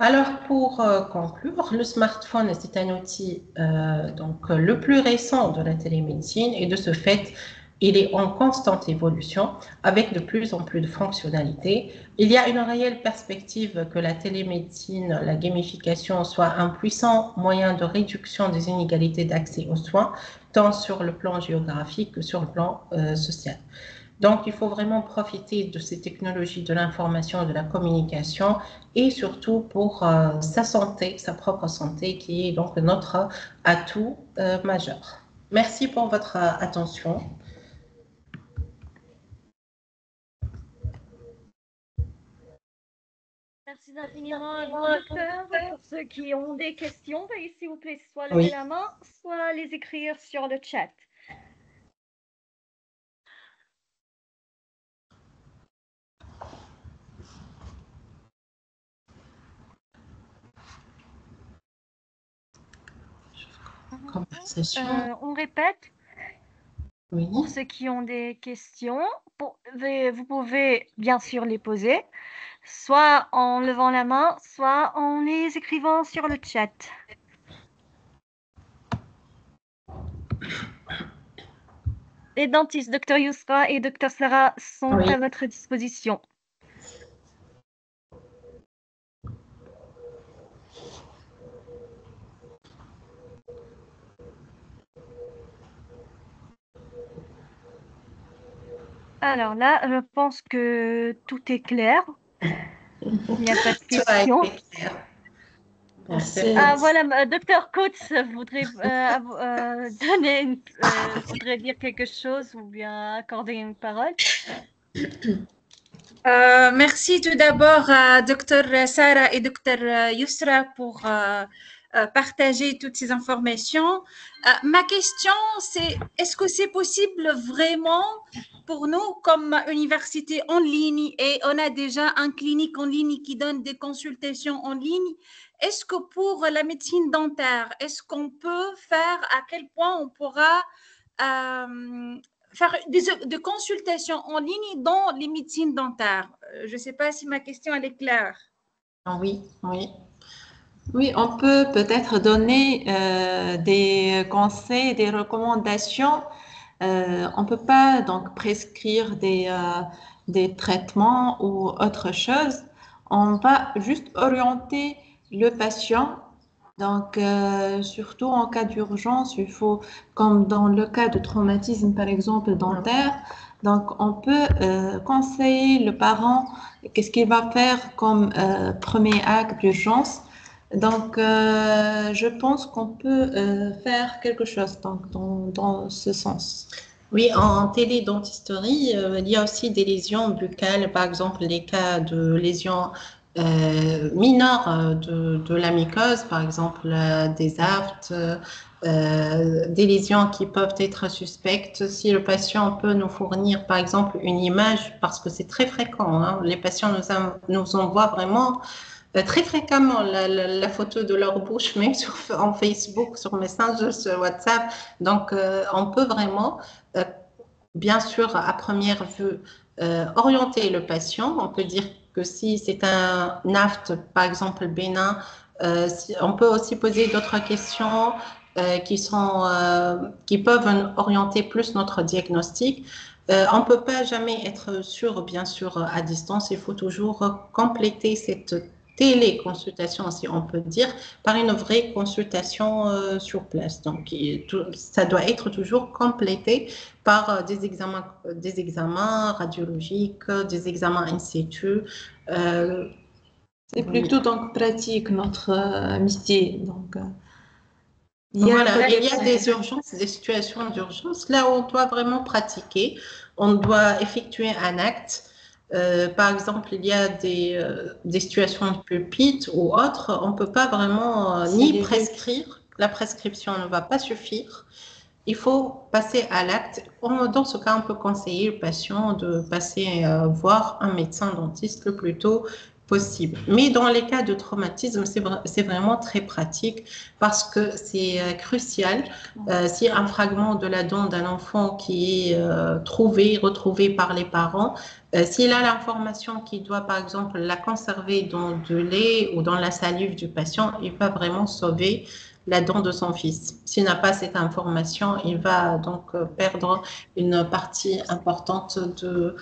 Alors, pour conclure, le smartphone, c'est un outil le plus récent de la télémédecine et de ce fait, il est en constante évolution avec de plus en plus de fonctionnalités. Il y a une réelle perspective que la télémédecine, la gamification soit un puissant moyen de réduction des inégalités d'accès aux soins, tant sur le plan géographique que sur le plan social. Donc, il faut vraiment profiter de ces technologies de l'information, de la communication et surtout pour sa santé, sa propre santé, qui est donc notre atout majeur. Merci pour votre attention. Merci infiniment à vous, docteur. Pour ceux qui ont des questions, veuillez s'il vous plaît soit lever la main, soit les écrire sur le chat. On répète. Oui. Pour ceux qui ont des questions, vous pouvez bien sûr les poser, soit en levant la main, soit en les écrivant sur le chat. Les dentistes, Dr Yousra et Dr Sarah, sont à votre disposition. Alors là, je pense que tout est clair. Il n'y a pas de questions. Ah voilà, Dr Coates voudrait voudrait dire quelque chose ou bien accorder une parole. Merci tout d'abord à Dr Sarah et Dr Yousra pour partager toutes ces informations. Ma question, c'est est-ce que c'est possible vraiment pour nous comme université en ligne et on a déjà un clinique en ligne qui donne des consultations en ligne, est-ce que pour la médecine dentaire, est-ce qu'on peut faire, à quel point on pourra faire des consultations en ligne dans les médecines dentaires? Je ne sais pas si ma question elle est claire. Oui, oui. Oui, on peut peut-être donner des conseils, des recommandations. On ne peut pas donc prescrire des traitements ou autre chose. On va juste orienter le patient. Donc, surtout en cas d'urgence, il faut, comme dans le cas de traumatisme par exemple dentaire, donc on peut conseiller le parent qu'est-ce qu'il va faire comme premier acte d'urgence. Donc, je pense qu'on peut faire quelque chose donc, dans ce sens. Oui, en télédentisterie, il y a aussi des lésions buccales, par exemple les cas de lésions mineures de la mycose, par exemple des aftes, des lésions qui peuvent être suspectes. Si le patient peut nous fournir, par exemple, une image, parce que c'est très fréquent, hein, les patients nous envoient vraiment très fréquemment la photo de leur bouche, même en Facebook, sur Messenger, sur WhatsApp. Donc, on peut vraiment, bien sûr, à première vue, orienter le patient. On peut dire que si c'est un aft, par exemple, bénin, on peut aussi poser d'autres questions qui peuvent orienter plus notre diagnostic. On ne peut pas jamais être sûr, bien sûr, à distance. Il faut toujours compléter cette téléconsultation, si on peut dire, par une vraie consultation sur place. Donc, ça doit être toujours complété par des examens radiologiques, des examens in situ. C'est plutôt donc pratique notre métier. Donc, il y a des urgences, des situations d'urgence, là où on doit vraiment pratiquer. On doit effectuer un acte. Par exemple, il y a des situations de pulpite ou autres, on ne peut pas vraiment ni prescrire. La prescription ne va pas suffire. Il faut passer à l'acte. Dans ce cas, on peut conseiller le patient de passer voir un médecin dentiste le plus tôt possible. Mais dans les cas de traumatisme, c'est vraiment très pratique parce que c'est crucial. Si un fragment de la dent d'un enfant qui est retrouvé par les parents, s'il a l'information qu'il doit, par exemple, la conserver dans du lait ou dans la salive du patient, il va vraiment sauver la dent de son fils. S'il n'a pas cette information, il va donc perdre une partie importante de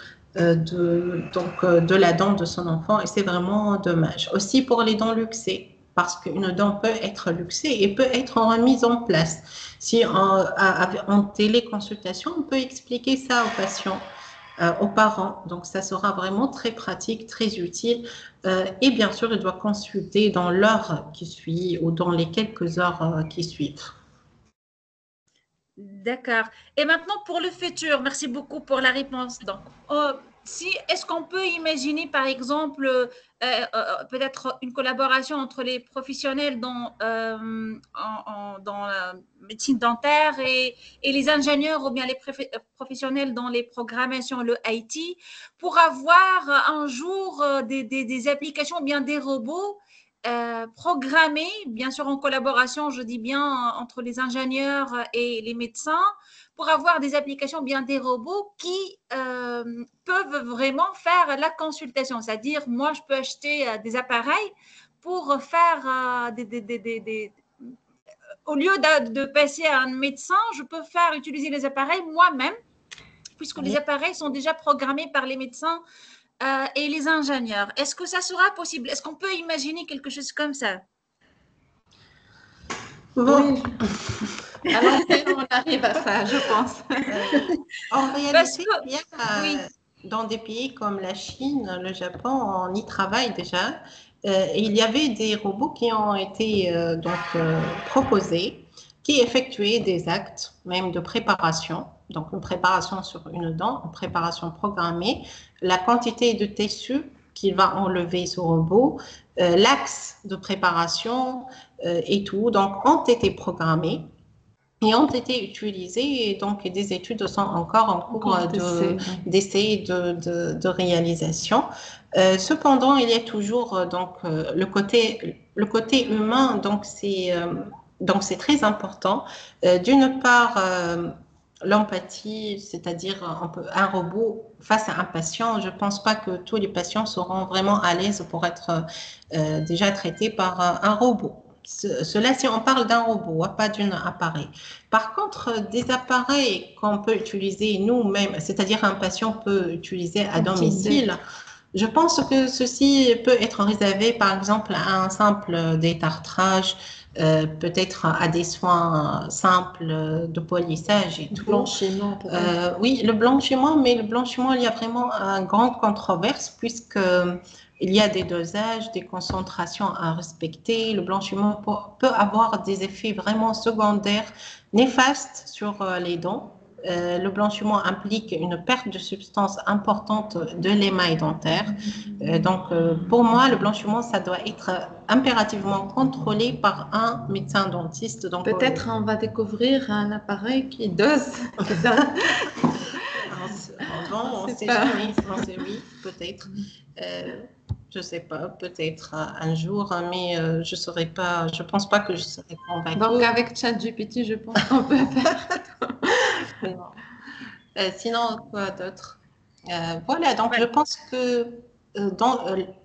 la dent de son enfant et c'est vraiment dommage. Aussi pour les dents luxées, parce qu'une dent peut être luxée et peut être remise en place. Si en téléconsultation, on peut expliquer ça aux patients, aux parents. Donc, ça sera vraiment très pratique, très utile. Et bien sûr, il doit consulter dans l'heure qui suit ou dans les quelques heures qui suivent. D'accord. Et maintenant, pour le futur, merci beaucoup pour la réponse. Donc, est-ce qu'on peut imaginer, par exemple, peut-être une collaboration entre les professionnels dans la médecine dentaire et les ingénieurs ou bien les professionnels dans les programmations, le IT, pour avoir un jour des applications ou bien des robots programmés, bien sûr en collaboration, je dis bien, entre les ingénieurs et les médecins, pour avoir des applications, bien des robots qui peuvent vraiment faire la consultation. C'est-à-dire, moi, je peux acheter des appareils pour faire au lieu de passer à un médecin, je peux utiliser les appareils moi-même, puisque les appareils sont déjà programmés par les médecins et les ingénieurs. Est-ce que ça sera possible? Est-ce qu'on peut imaginer quelque chose comme ça? Bon. Oui. À l'antenne, on arrive à ça, je pense. En réalité, dans des pays comme la Chine, le Japon, on y travaille déjà. Il y avait des robots qui ont été proposés, qui effectuaient des actes, même de préparation. Donc, une préparation sur une dent, une préparation programmée, la quantité de tissu qu'il va enlever ce robot, l'axe de préparation et tout, donc, ont été programmés et ont été utilisés. Et donc, des études sont encore en cours d'essai de réalisation. Cependant, il y a toujours le côté humain, donc c'est très important. D'une part, l'empathie, c'est-à-dire un robot face à un patient. Je ne pense pas que tous les patients seront vraiment à l'aise pour être déjà traités par un robot. Cela, si on parle d'un robot, pas d'un appareil. Par contre, des appareils qu'on peut utiliser nous-mêmes, c'est-à-dire un patient peut utiliser à domicile, je pense que ceci peut être réservé, par exemple, à un simple détartrage, peut-être à des soins simples de polissage et tout. Blanchiment, peut-être. Oui, le blanchiment, mais le blanchiment, il y a vraiment une grande controverse puisque il y a des dosages, des concentrations à respecter. Le blanchiment peut avoir des effets vraiment secondaires néfastes sur les dents. Le blanchiment implique une perte de substance importante de l'émail dentaire. Donc, pour moi, le blanchiment, ça doit être impérativement contrôlé par un médecin dentiste. Donc, peut-être on va découvrir un appareil qui dose. On sait jamais. Oui, peut-être. Je ne sais pas, peut-être un jour, mais je pense pas que je serai convaincue. Donc, avec ChatGPT, je pense qu'on peut faire. Sinon, quoi d'autre? Voilà, donc je pense que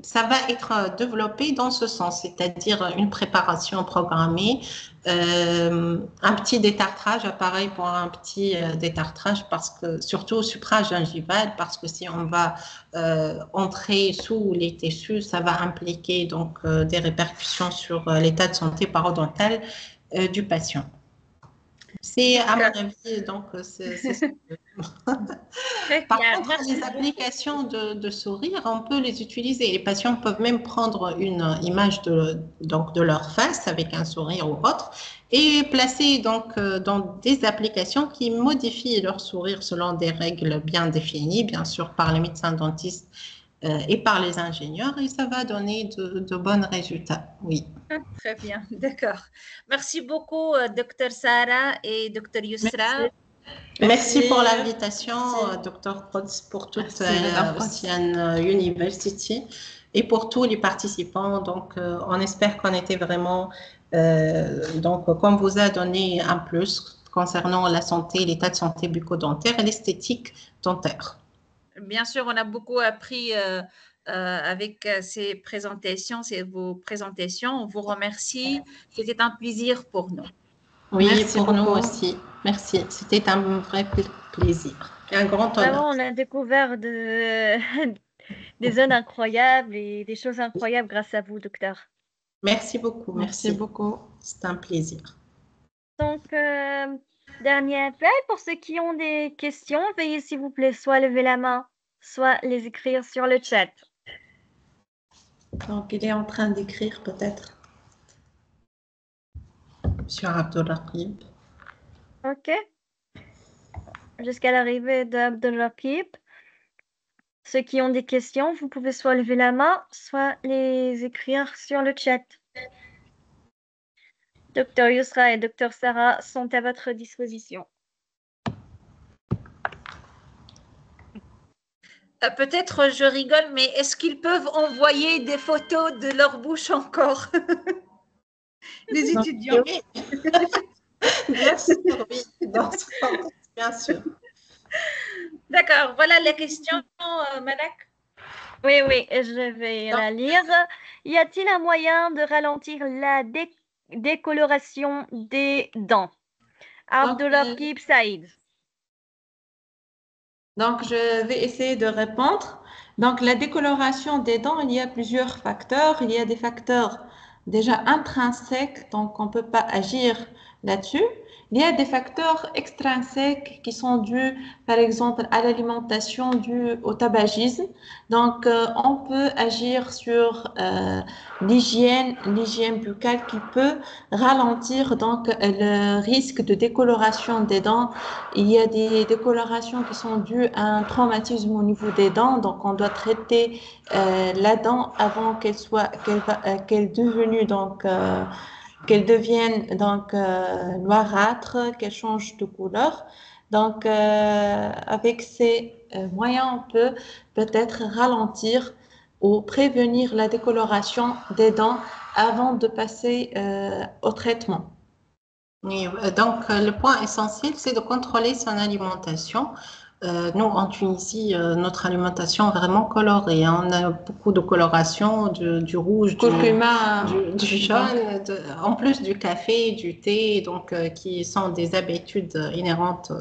ça va être développé dans ce sens, c'est-à-dire une préparation programmée, un petit détartrage, appareil pour un petit détartrage, parce que surtout supragingival, parce que si on va entrer sous les tissus, ça va impliquer donc des répercussions sur l'état de santé parodontal du patient. C'est à mon avis, donc Par contre, les applications de sourire, on peut les utiliser. Les patients peuvent même prendre une image de leur face avec un sourire ou autre et placer donc dans des applications qui modifient leur sourire selon des règles bien définies, bien sûr par les médecins dentistes et par les ingénieurs, et ça va donner de bons résultats. Oui. Très bien, d'accord. Merci beaucoup, Dr Sarah et Dr Yousra. Merci pour l'invitation, Dr Quds, pour toute l'Ocean University. et pour tous les participants. Donc, on espère qu'on était vraiment, donc, qu'on vous a donné un plus concernant la santé, l'état de santé bucco-dentaire et l'esthétique dentaire. Bien sûr, on a beaucoup appris avec vos présentations. On vous remercie. C'était un plaisir pour nous. Oui, Merci pour nous beaucoup. aussi. Merci. C'était un vrai plaisir et un grand honneur. Vraiment, on a découvert des zones incroyables et des choses incroyables grâce à vous, docteur. Merci beaucoup. Merci beaucoup. C'est un plaisir. Donc, dernier appel pour ceux qui ont des questions, veuillez s'il vous plaît soit lever la main, soit les écrire sur le chat. Donc, il est en train d'écrire peut-être. Monsieur Abdelraqib. Ok. Jusqu'à l'arrivée d'Abdelraqib. Ceux qui ont des questions, vous pouvez soit lever la main, soit les écrire sur le chat. Docteur Yousra et Docteur Sarah sont à votre disposition. Peut-être je rigole, mais est-ce qu'ils peuvent envoyer des photos de leur bouche encore? Les étudiants. Oui. Bien sûr, oui. Dans ce contexte, bien sûr. D'accord, voilà la question, Malak. Oui, je vais la lire. Y a-t-il un moyen de ralentir la décoloration des dents? Abdelraqib Saïd. Donc, je vais essayer de répondre. Donc, la décoloration des dents, il y a plusieurs facteurs. Il y a des facteurs déjà intrinsèques, donc on ne peut pas agir là-dessus. Il y a des facteurs extrinsèques qui sont dus, par exemple, à l'alimentation, due au tabagisme. Donc, on peut agir sur l'hygiène buccale qui peut ralentir donc le risque de décoloration des dents. Il y a des décolorations qui sont dues à un traumatisme au niveau des dents, donc on doit traiter la dent avant qu'elle devienne donc noirâtre, qu'elle change de couleur. Donc avec ces moyens, on peut peut-être ralentir ou prévenir la décoloration des dents avant de passer au traitement. Oui, donc le point essentiel, c'est de contrôler son alimentation. Nous, en Tunisie, notre alimentation est vraiment colorée, hein. On a beaucoup de coloration, du rouge, Curcuma, du jaune, en plus du café, du thé, donc qui sont des habitudes inhérentes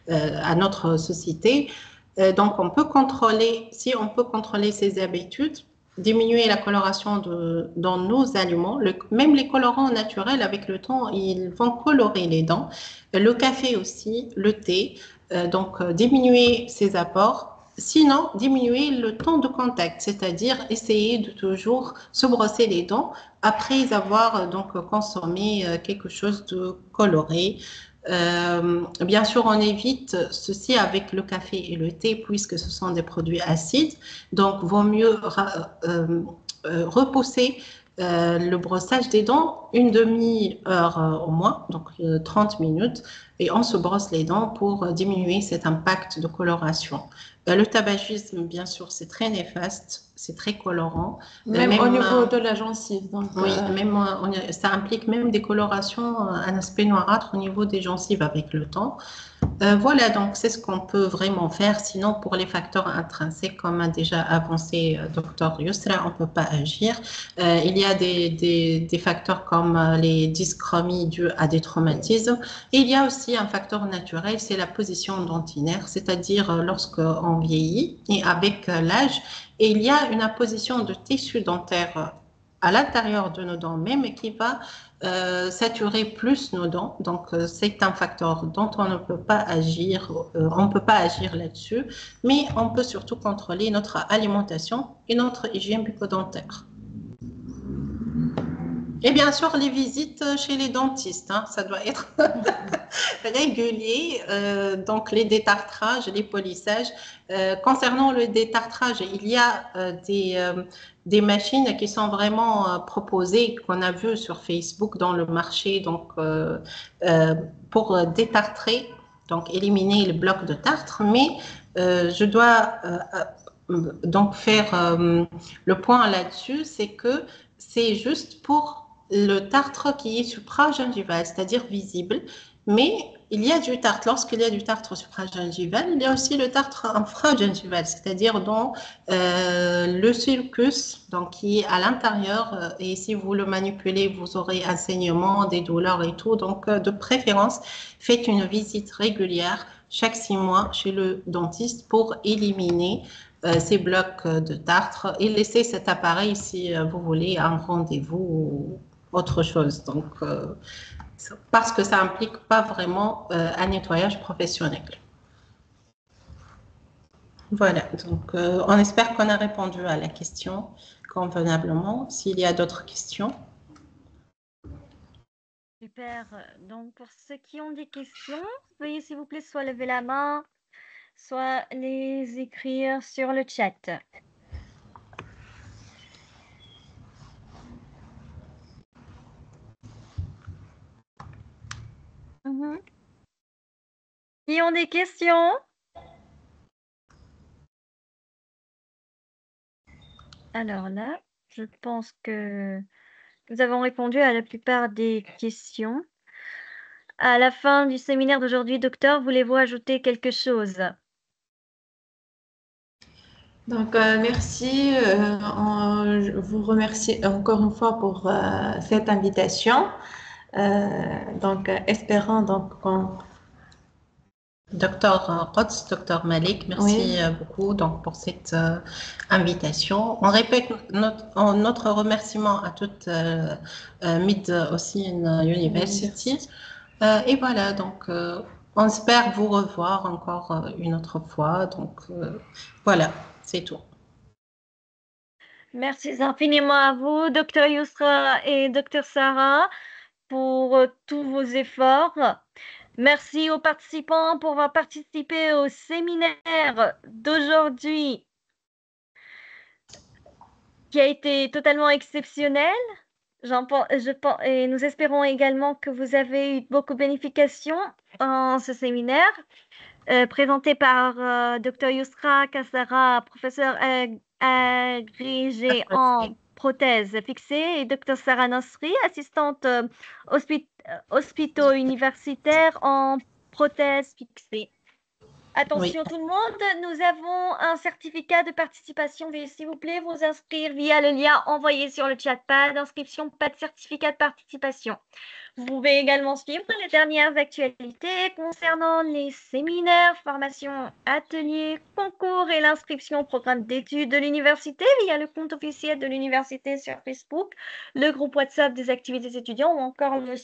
à notre société. Donc, si on peut contrôler ces habitudes, diminuer la coloration dans nos aliments. Même les colorants naturels, avec le temps, ils vont colorer les dents. Le café aussi, le thé. Donc, diminuer ces apports. Sinon, diminuer le temps de contact, c'est-à-dire essayer de toujours se brosser les dents après avoir donc consommé quelque chose de coloré. Bien sûr, on évite ceci avec le café et le thé puisque ce sont des produits acides. Donc, vaut mieux repousser le brossage des dents une demi-heure au moins, donc 30 minutes, et on se brosse les dents pour diminuer cet impact de coloration. Le tabagisme, bien sûr, c'est très néfaste, c'est très colorant. Même au niveau de la gencive. Donc, oui, ça implique même des colorations, un aspect noirâtre au niveau des gencives avec le temps. Voilà, donc c'est ce qu'on peut vraiment faire. Sinon, pour les facteurs intrinsèques, comme a déjà avancé Dr Yousra, on ne peut pas agir. Il y a des facteurs comme les dyschromies dues à des traumatismes. Et il y a aussi un facteur naturel, c'est la position dentinaire, c'est-à-dire lorsqu'on vieillit et avec l'âge, et il y a une apposition de tissu dentaire à l'intérieur de nos dents même qui va saturer plus nos dents. Donc, c'est un facteur dont on ne peut pas agir, on ne peut pas agir là-dessus, mais on peut surtout contrôler notre alimentation et notre hygiène bucco-dentaire. Et bien sûr, les visites chez les dentistes, hein, ça doit être régulier. Donc, les détartrages, les polissages. Concernant le détartrage, il y a des machines qui sont vraiment proposées, qu'on a vues sur Facebook dans le marché, donc pour détartrer, donc éliminer les blocs de tartre. Mais je dois donc faire le point là-dessus, c'est que c'est juste pour le tartre qui est supragingival, c'est-à-dire visible, mais il y a du tartre. Lorsqu'il y a du tartre supragingival, il y a aussi le tartre infragingival, c'est-à-dire dans le sulcus, donc qui est à l'intérieur. Et si vous le manipulez, vous aurez un saignement, des douleurs et tout. Donc, de préférence, faites une visite régulière chaque 6 mois chez le dentiste pour éliminer ces blocs de tartre et laisser cet appareil si vous voulez un rendez-vous ou autre chose. Donc, parce que ça implique pas vraiment un nettoyage professionnel. Voilà, donc on espère qu'on a répondu à la question convenablement. S'il y a d'autres questions. Super. Donc, pour ceux qui ont des questions, veuillez s'il vous plaît soit lever la main, soit les écrire sur le chat. Qui ont des questions? Alors là, je pense que nous avons répondu à la plupart des questions. À la fin du séminaire d'aujourd'hui, docteur, voulez-vous ajouter quelque chose? Donc, merci. Je vous remercie encore une fois pour cette invitation. Donc, espérant donc qu'on... Docteur Kotz, docteur Malik, merci beaucoup donc, pour cette invitation. On répète notre remerciement à toute Mid Ocean University. Et voilà, donc on espère vous revoir encore une autre fois. Donc voilà, c'est tout. Merci infiniment à vous, docteur Yousra et docteur Sarah, pour tous vos efforts. Merci aux participants pour avoir participé au séminaire d'aujourd'hui, qui a été totalement exceptionnel. Et nous espérons également que vous avez eu beaucoup de bénéfications en ce séminaire, présenté par Dr Yousra Kassara, professeur agrégé en prothèse fixée, et Dr Sarah Nasri, assistante hospito-universitaire en prothèse fixée. Attention tout le monde, nous avons un certificat de participation. Veuillez s'il vous plaît vous inscrire via le lien envoyé sur le chat. Pas d'inscription, pas de certificat de participation. Vous pouvez également suivre les dernières actualités concernant les séminaires, formations, ateliers, concours et l'inscription au programme d'études de l'université via le compte officiel de l'université sur Facebook, le groupe WhatsApp des activités étudiants ou encore le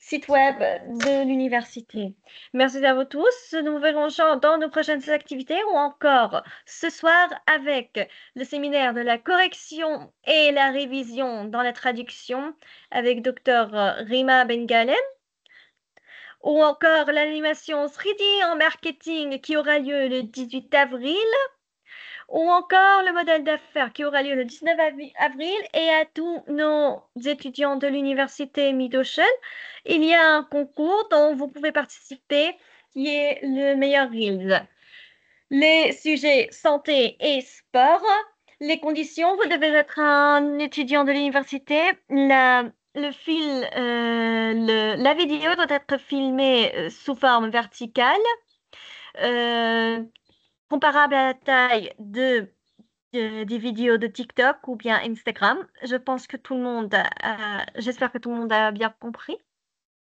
site web de l'université. Merci à vous tous. Nous vous verrons dans nos prochaines activités ou encore ce soir avec le séminaire de la correction et la révision dans la traduction avec Dr Rima Bengalem, ou encore l'animation 3D en marketing qui aura lieu le 18 avril, ou encore le modèle d'affaires qui aura lieu le 19 avril. Et à tous nos étudiants de l'université Mid-Ocean, il y a un concours dont vous pouvez participer qui est le meilleur Reels. Les sujets santé et sport. Les conditions, vous devez être un étudiant de l'université. La vidéo doit être filmée sous forme verticale, comparable à la taille des vidéos de TikTok ou bien Instagram. Je pense que tout le monde j'espère que tout le monde a bien compris.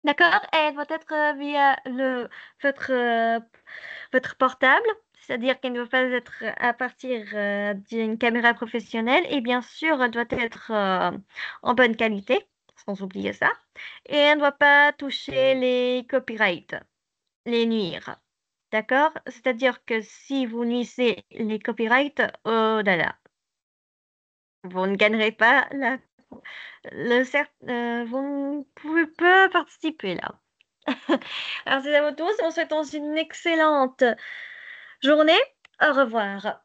D'accord? Elle doit être via votre portable, c'est-à-dire qu'elle ne doit pas être à partir d'une caméra professionnelle et bien sûr, elle doit être en bonne qualité, sans oublier ça. Et elle ne doit pas toucher les copyrights, les nuire. D'accord? C'est-à-dire que si vous nuisez les copyrights, oh là là, vous ne gagnerez pas vous ne pouvez pas participer là. Merci à vous tous. On vous souhaite une excellente journée. Au revoir.